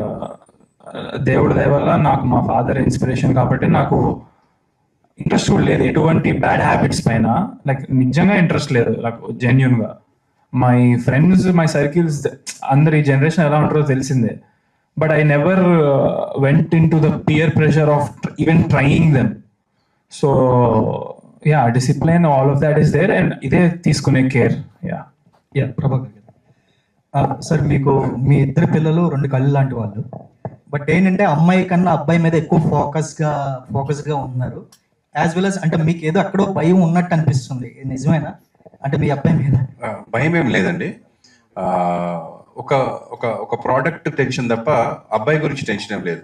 Speaker 5: దేవుడి దయ వల్ల నాకు మా ఫాదర్ ఇన్స్పిరేషన్ కాబట్టి నాకు ఇంట్రెస్ట్ కూడా లేదు ఎటువంటి బ్యాడ్ హ్యాబిట్స్ పైన. లైక్ నిజంగా ఇంట్రెస్ట్ లేదు, లైక్ జెన్యున్గా. మై ఫ్రెండ్స్, మై సర్కిల్స్ అందరు ఈ జనరేషన్ ఎలా ఉంటారో తెలిసిందే. But I never went in to the peer pressure of even trying them. So yeah, discipline, all of that is there. And ఇదే తీసుకునే కేర్.
Speaker 13: యా ప్రభాకర్ గారు, సార్ మీకు మీ ఇద్దరు పిల్లలు 2 కళ్ళు లాంటి వాళ్ళు. బట్ ఏంటంటే అమ్మాయి కన్నా అబ్బాయి మీద ఎక్కువ ఫోకస్గా ఉన్నారు. యాజ్ వెల్ as అంటే మీకు ఏదో అక్కడో భయం ఉన్నట్టు అనిపిస్తుంది, నిజమేనా? అంటే మీ అబ్బాయి మీద
Speaker 4: భయం ఏం లేదండి. ఒక ఒక ఒక ప్రోడక్ట్ టెన్షన్ తప్ప అబ్బాయి గురించి టెన్షన్ ఏం లేదు.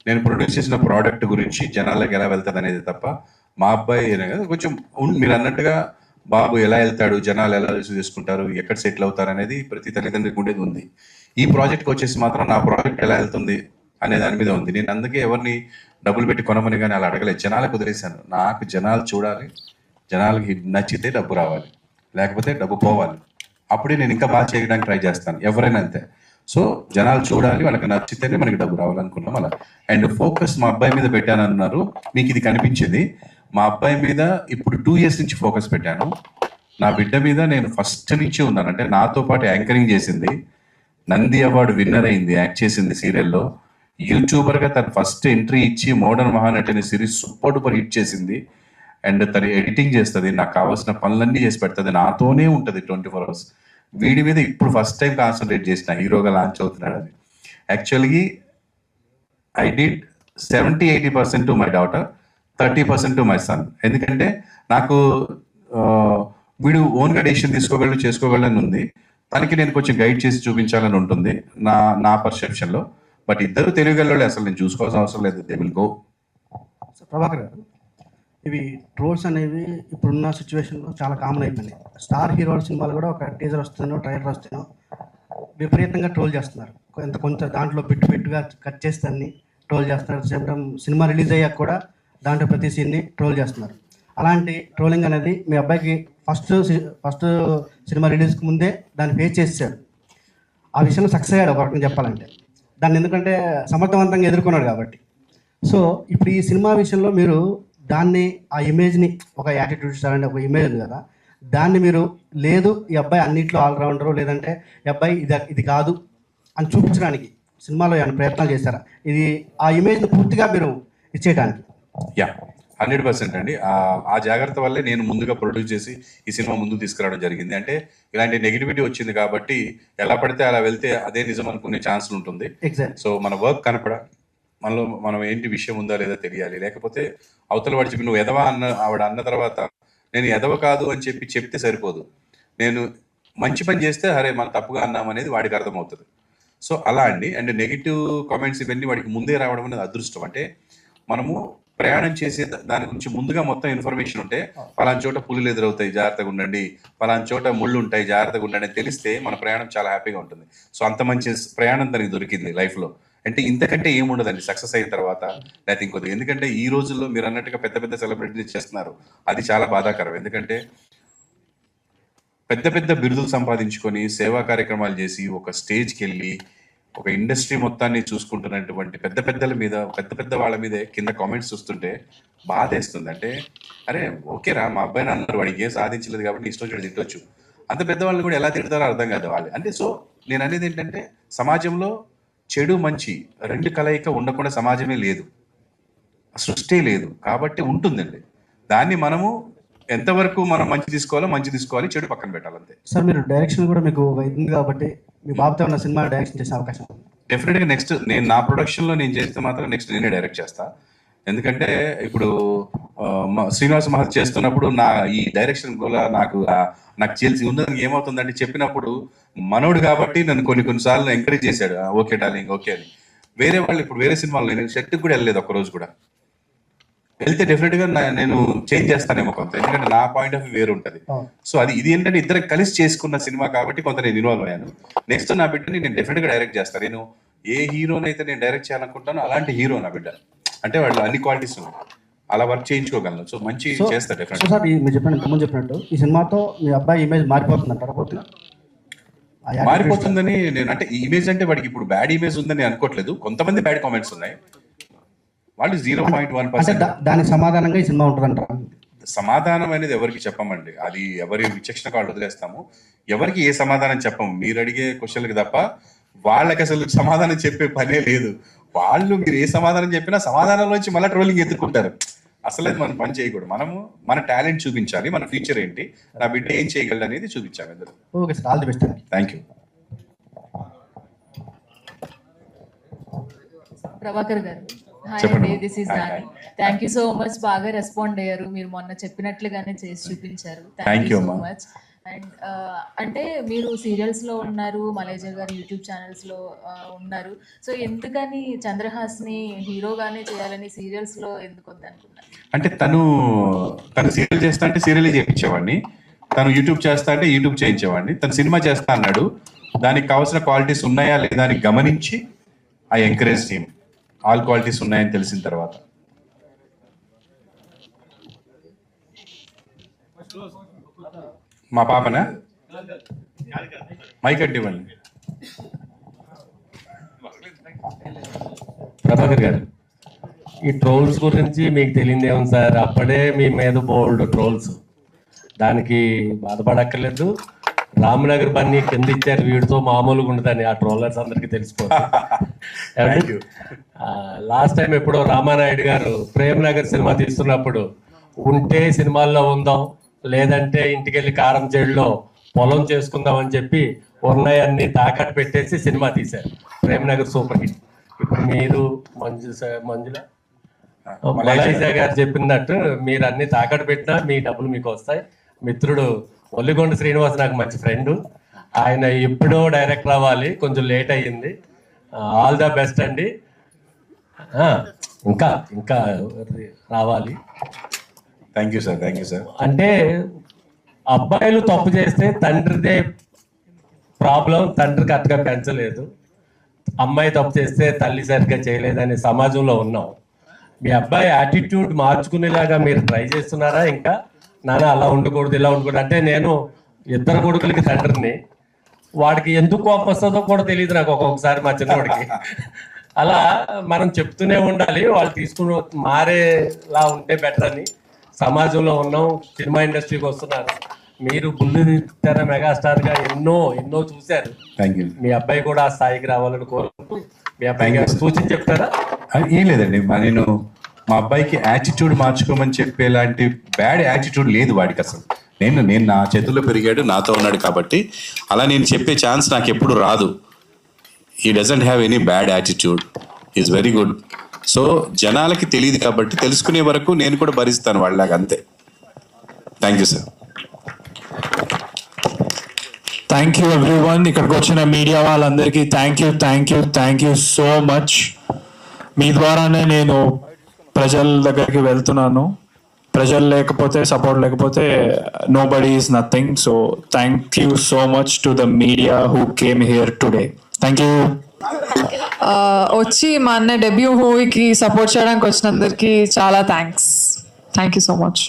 Speaker 4: నేను ప్రొడ్యూస్ చేసిన ప్రోడక్ట్ గురించి జనాలకు ఎలా వెళ్తుంది అనేది తప్ప మా అబ్బాయి కొంచెం మీరు అన్నట్టుగా బాబు ఎలా వెళ్తాడు, జనాలు ఎలా రిసీవ్ చేసుకుంటారు, ఎక్కడ సెటిల్ అవుతారు అనేది ప్రతి తల్లిదండ్రులకు ఉండేది ఉంది. ఈ ప్రాజెక్ట్కి వచ్చేసి మాత్రం నా ప్రాజెక్ట్ ఎలా వెళ్తుంది అనే దాని మీద ఉంది. నేను అందుకే ఎవరిని డబ్బులు పెట్టి కొనమని కానీ అలా అడగలేదు, జనాలకు వదిలేశాను. నాకు జనాలు చూడాలి, జనాలకి నచ్చితే డబ్బు రావాలి, లేకపోతే డబ్బు పోవాలి. అప్పుడే నేను ఇంకా బాగా చేయడానికి ట్రై చేస్తాను, ఎవరైనా అంతే. సో జనాలు చూడాలి, వాళ్ళకి నచ్చితేనే మనకి డబ్బు రావాలనుకున్నాం అలా. అండ్ ఫోకస్ మా అబ్బాయి మీద పెట్టాను అన్నారు, మీకు ఇది కనిపించింది. మా అబ్బాయి మీద ఇప్పుడు 2 years నుంచి ఫోకస్ పెట్టాను. నా బిడ్డ మీద నేను ఫస్ట్ నుంచి ఉన్నాను. అంటే నాతో పాటు యాంకరింగ్ చేసింది, నంది అవార్డు విన్నర్ అయింది, యాక్ట్ చేసింది సీరియల్లో. యూట్యూబర్గా తను ఫస్ట్ ఎంట్రీ ఇచ్చి మోడర్న్ మహానటి అనే సిరీస్ సూపర్ డూపర్ హిట్ చేసింది. అండ్ తను ఎడిటింగ్ చేస్తుంది, నాకు కావాల్సిన పనులన్నీ చేసి పెడుతుంది, నాతోనే ఉంటుంది 24 hours. వీడి మీద ఇప్పుడు ఫస్ట్ టైం కాన్సన్ట్రేట్ చేసిన, హీరోగా లాంచ్ అవుతున్నాడు అని. యాక్చువల్గా I did 70-80% to my daughter, 30% to my son. ఎందుకంటే నాకు వీడు ఓన్గా డెసిషన్ తీసుకోగలడు, చేసుకోగలని ఉంది. తనకి నేను కొంచెం గైడ్ చేసి చూపించాలని ఉంటుంది నా పర్సెప్షన్లో. బట్ ఇద్దరు తెలియగలవాళ్ళు, అసలు నేను చూసుకోవాల్సిన అవసరం లేదు, దే విల్ గో.
Speaker 13: ప్రభాకర్ గారు, ఇవి ట్రోల్స్ అనేవి ఇప్పుడున్న సిచ్యువేషన్లో చాలా కామన్ అయిపోయినాయి. స్టార్ హీరోల సినిమాలు కూడా ఒక టీజర్ వస్తుందో ట్రైలర్ వస్తుందో విపరీతంగా ట్రోల్ చేస్తున్నారు. కొంత దాంట్లో పెట్టుగా కట్ చేస్తే అన్ని ట్రోల్ చేస్తున్నారు. సేమ్ టైం సినిమా రిలీజ్ అయ్యాక కూడా దాంట్లో ప్రతి సీన్ని ట్రోల్ చేస్తున్నారు. అలాంటి ట్రోలింగ్ అనేది మీ అబ్బాయికి ఫస్ట్ సినిమా రిలీజ్కి ముందే దాన్ని ఫేస్ చేసాడు. ఆ విషయంలో సక్సెస్ అయ్యాడు ఒక రకంగా చెప్పాలంటే. దాన్ని ఎందుకంటే సమర్థవంతంగా ఎదుర్కొన్నాడు కాబట్టి. సో ఇప్పుడు ఈ సినిమా విషయంలో మీరు దాన్ని, ఆ ఇమేజ్ని, ఒక యాటిట్యూడ్ స్టార్ అంటే ఒక ఇమేజ్ ఉంది కదా, దాన్ని మీరు లేదు ఈ అబ్బాయి అన్నింటిలో ఆల్రౌండరు, లేదంటే ఈ అబ్బాయి ఇది కాదు అని చూపించడానికి సినిమాలో ఏమైనా ప్రయత్నాలు చేశారా? ఇది ఆ ఇమేజ్ని పూర్తిగా మీరు ఇచ్చేయడానికి?
Speaker 4: యా, 100% అండి. ఆ జాగ్రత్త వల్లే నేను ముందుగా ప్రొడ్యూస్ చేసి ఈ సినిమా ముందుకు తీసుకురావడం జరిగింది. అంటే ఇలాంటి నెగిటివిటీ వచ్చింది కాబట్టి ఎలా పడితే అలా వెళ్తే అదే నిజం అనుకునే ఛాన్సులు ఉంటుంది. సో మన వర్క్ కనపడ, మనలో మనం ఏంటి విషయం ఉందా లేదా తెలియాలి. లేకపోతే అవతల వాడు చెప్పి నువ్వు ఎదవా ఆవిడ అన్న తర్వాత నేను ఎదవ కాదు అని చెప్తే సరిపోదు. నేను మంచి పని చేస్తే అరే మనం తప్పుగా అన్నామనేది వాడికి అర్థమవుతుంది. సో అలా అండి. అండ్ నెగిటివ్ కామెంట్స్ ఇవన్నీ వాడికి ముందే రావడం అనేది అదృష్టం. అంటే మనము ప్రయాణం చేసే దాని గురించి ముందుగా మొత్తం ఇన్ఫర్మేషన్ ఉంటే, ఫలానా చోట పులులు ఎదురవుతాయి జాగ్రత్తగా ఉండండి, ఫలానా చోట ముళ్ళు ఉంటాయి జాగ్రత్తగా ఉండండి అని తెలిస్తే మన ప్రయాణం చాలా హ్యాపీగా ఉంటుంది. సో అంత మంచి ప్రయాణం తనకి దొరికింది లైఫ్లో. అంటే ఇంతకంటే ఏముండదండి సక్సెస్ అయిన తర్వాత, లేకపోతే ఇంకొద్ది. ఎందుకంటే ఈ రోజుల్లో మీరు అన్నట్టుగా పెద్ద పెద్ద సెలబ్రిటీలు చేస్తున్నారు, అది చాలా బాధాకరం. ఎందుకంటే పెద్ద పెద్ద బిరుదులు సంపాదించుకొని సేవా కార్యక్రమాలు చేసి ఒక స్టేజ్కి వెళ్ళి ఒక ఇండస్ట్రీ మొత్తాన్ని చూసుకుంటున్నటువంటి పెద్ద పెద్దల మీద, పెద్ద పెద్ద వాళ్ళ మీద కింద కామెంట్స్ చూస్తుంటే బాధేస్తుంది. అంటే అరే ఓకేరా, మా అబ్బాయిని అన్నారు, వాడికి ఏం సాధించలేదు కాబట్టి ఇష్టం వచ్చి తిట్టొచ్చు. అంత పెద్దవాళ్ళని కూడా ఎలా తిడతారో అర్థం కాదు వాళ్ళు. అంటే సో నేను అనేది ఏంటంటే, సమాజంలో చెడు మంచి రెండు కలయిక ఉండకుండా సమాజమే లేదు, సృష్టి లేదు. కాబట్టి ఉంటుందండి, దాన్ని మనము ఎంతవరకు మనం మంచి తీసుకోవాలో మంచి తీసుకోవాలి, చెడు పక్కన పెట్టాలంతే.
Speaker 13: సార్ మీరు డైరెక్షన్ కూడా మీకు ఉంది కాబట్టి మీ బాబుతో ఉన్న సినిమా డైరెక్షన్ చేసే అవకాశం
Speaker 4: డెఫినెట్గా నెక్స్ట్ నేను నా ప్రొడక్షన్లో నేను చేస్తే మాత్రం నెక్స్ట్ నేనే డైరెక్ట్ చేస్తా. ఎందుకంటే ఇప్పుడు శ్రీనివాస్ మహర్షి చేస్తున్నప్పుడు నా ఈ డైరెక్షన్ కూడా నాకు చేసి ఉందని ఏమవుతుందంటే, చెప్పినప్పుడు మనోడు కాబట్టి నన్ను కొన్నిసార్లు ఎంకరేజ్ చేశాడు, ఓకే డార్లింగ్ ఓకే అని. వేరే వాళ్ళు ఇప్పుడు వేరే సినిమాలు నేను సెట్కి కూడా వెళ్ళలేదు ఒక్కరోజు కూడా. వెళ్తే డెఫినెట్గా నేను చేంజ్ చేస్తానేమో కొంత, ఎందుకంటే నా పాయింట్ ఆఫ్ వ్యూ వేరు ఉంటుంది. సో ఇది ఏంటంటే ఇద్దరు కలిసి చేసుకున్న సినిమా కాబట్టి కొంత నేను ఇన్వాల్వ్ అయ్యాను. నెక్స్ట్ నా బిడ్డని నేను డెఫినెట్గా డైరెక్ట్ చేస్తాను. నేను ఏ హీరోని అయితే నేను డైరెక్ట్ చేయాలనుకుంటానో అలాంటి హీరో నా బిడ్డ. అంటే వాళ్ళు అన్ని క్వాలిటీస్ ఉన్నాయి, అలా వర్క్ చేయించుకోగలను. సో మంచి చేస్తా డెఫినెట్.
Speaker 13: సార్ మీరు చెప్పినట్టు ఈ సినిమాతో మీ అబ్బాయి ఇమేజ్ మారిపోతుంది అంటారా?
Speaker 4: మారిపోతుందని నేను అంటే, ఈ ఇమేజ్ అంటే వాడికి ఇప్పుడు బ్యాడ్ ఇమేజ్ ఉందని అనుకోవట్లేదు. కొంతమంది బ్యాడ్ కామెంట్స్ ఉన్నాయి, వాళ్ళు 0.1%.
Speaker 13: దానికి సమాధానంగా ఈ సినిమా ఉంటుంది అంటారా?
Speaker 4: సమాధానం అనేది ఎవరికి చెప్పమండి, అది ఎవరి విచక్షణ కాళ్ళు వదిలేస్తాము. ఎవరికి ఏ సమాధానం చెప్పము, మీరు అడిగే క్వశ్చన్లకి తప్ప వాళ్ళకి అసలు సమాధానం చెప్పే పనే లేదు. వాళ్ళు మీరు ఏ సమాధానం చెప్పినా సమాధానంలోంచి మళ్ళీ ట్రోలింగ్ ఎత్తుకుంటారు. అసలు మనం పని చేయకూడదు. మనము మన టాలెంట్ చూపించాలి, మన ఫ్యూచర్ ఏంటి, నా బిడ్డ ఏం చేయగలడు అనేది చూపించాలి అందరూ.
Speaker 13: Okay sir, all the best.
Speaker 4: Thank you.
Speaker 10: Prabhakar గారు, హాయ్
Speaker 4: చెప్పండి.
Speaker 10: అండి, this is Nani. Thank you so much, బాగా రెస్పాండ్ అయ్యారు. మీరు మొన్న చెప్పినట్లుగానే చేసి చూపించారు. Thank you so much. And అంటే మీరు సీరియల్స్లో ఉన్నారు, మలేజా గారు యూట్యూబ్ ఛానల్స్లో ఉన్నారు. సో ఎందుకని చంద్రహాస్ని హీరోగానే చేయాలని సీరియల్స్లో ఎందుకు వద్దనుకున్నారు?
Speaker 4: అంటే తను సీరియల్ చేస్తా అంటే సీరియల్ చేయించేవాడిని, తను యూట్యూబ్ చేస్తా అంటే యూట్యూబ్ చేయించేవాడిని. తను సినిమా చేస్తా అన్నాడు, దానికి కావాల్సిన క్వాలిటీస్ ఉన్నాయా లేదా అని గమనించి I encourage him. All qualities ఉన్నాయని తెలిసిన తర్వాత. మా పాపనా మైక్ అడ్డివ్వండి.
Speaker 14: ప్రభాకర్ గారు, ఈ ట్రోల్స్ గురించి మీకు తెలియదు ఏమో సార్, అప్పుడే మీ మీద బోల్డ్ ట్రోల్స్, దానికి బాధపడక్కర్లేదు. రామ్నగర్ బన్నీ కింద ఇచ్చారు, వీడితో మామూలుగా ఉండదని ఆ ట్రోలర్స్ అందరికి తెలిసిపోతుంది. లాస్ట్ టైం ఎప్పుడో రామానాయుడు గారు ప్రేమ్ నగర్ సినిమా తీస్తున్నప్పుడు, ఉంటే సినిమాల్లో ఉందాం, లేదంటే ఇంటికెళ్ళి కారం చెడులో పొలం చేసుకుందాం అని చెప్పి ఉన్నాయన్ని తాకట్టు పెట్టేసి సినిమా తీశారు. Prem Nagar super hit. ఇప్పుడు మీరు మంజుల మలేషియా గారు చెప్పినట్టు మీరు అన్ని తాకట్టు పెట్టినా మీ డబ్బులు మీకు వస్తాయి. మిత్రుడు ఒల్లిగొండ శ్రీనివాస్ నాకు మంచి ఫ్రెండ్, ఆయన ఎప్పుడో డైరెక్టర్ అవ్వాలి, కొంచెం లేట్ అయ్యింది. ఆల్ ద బెస్ట్ అండి. ఇంకా ఇంకా రావాలి.
Speaker 4: Thank you sir, thank you sir.
Speaker 14: అంటే అబ్బాయిలు తప్పు చేస్తే తండ్రిదే ప్రాబ్లం, తండ్రి కరెక్ట్గా పెంచలేదు, అమ్మాయి తప్పు చేస్తే తల్లి సరిగ్గా చేయలేదనే సమాజంలో ఉన్నాం. మీ అబ్బాయి యాటిట్యూడ్ మార్చుకునేలాగా మీరు ట్రై చేస్తున్నారా? ఇంకా నాన్న అలా ఉండకూడదు, ఇలా ఉండకూడదు అంటే, నేను ఇద్దరు కొడుకులకి తండ్రిని, వాడికి ఎందుకు కోపం వస్తుందో కూడా తెలియదు నాకు ఒక్కొక్కసారి మా చిన్నవాడికి. అలా మనం చెప్తూనే ఉండాలి, వాళ్ళు తీసుకుని మారేలా ఉంటే బెటర్ అని. సమాజంలో ఉన్నాం, సినిమా ఇండస్ట్రీకి వస్తున్నారు, మీరు బుల్లితెర మెగాస్టార్ గా ఎన్నో ఎన్నో చూశారు. మీ అబ్బాయి కూడా ఆ స్థాయికి రావాలని కోరుకుంటూ, మీ అబ్బాయి సూచన చెప్తారా?
Speaker 4: ఏం లేదండి, నేను మా అబ్బాయికి యాటిట్యూడ్ మార్చుకోమని చెప్పేలాంటి బ్యాడ్ యాటిట్యూడ్ లేదు వాడికి అసలు. నేను నా చేతుల్లో పెరిగాడు, నాతో ఉన్నాడు కాబట్టి అలా నేను చెప్పే ఛాన్స్ నాకు ఎప్పుడు రాదు. He doesn't have any bad attitude, is very good. So జనాలకి తెలియదు కాబట్టి తెలుసుకునే వరకు నేను కూడా భరిస్తాను వాళ్ళలాగా, అంతే. Thank you sir.
Speaker 5: Thank you everyone. ఇక్కడికి వచ్చిన మీడియా వాళ్ళందరికీ థ్యాంక్ యూ సో మచ్. మీ ద్వారానే నేను ప్రజల దగ్గరికి వెళ్తున్నాను. ప్రజలు లేకపోతే, సపోర్ట్ లేకపోతే nobody is nothing. So thank you so much to the media who came here today. Thank you.
Speaker 11: వచ్చి మా అన్న డెబ్యూ మూవీకి సపోర్ట్ చేయడానికి వచ్చినందరికీ చాలా thanks. Thank you so much.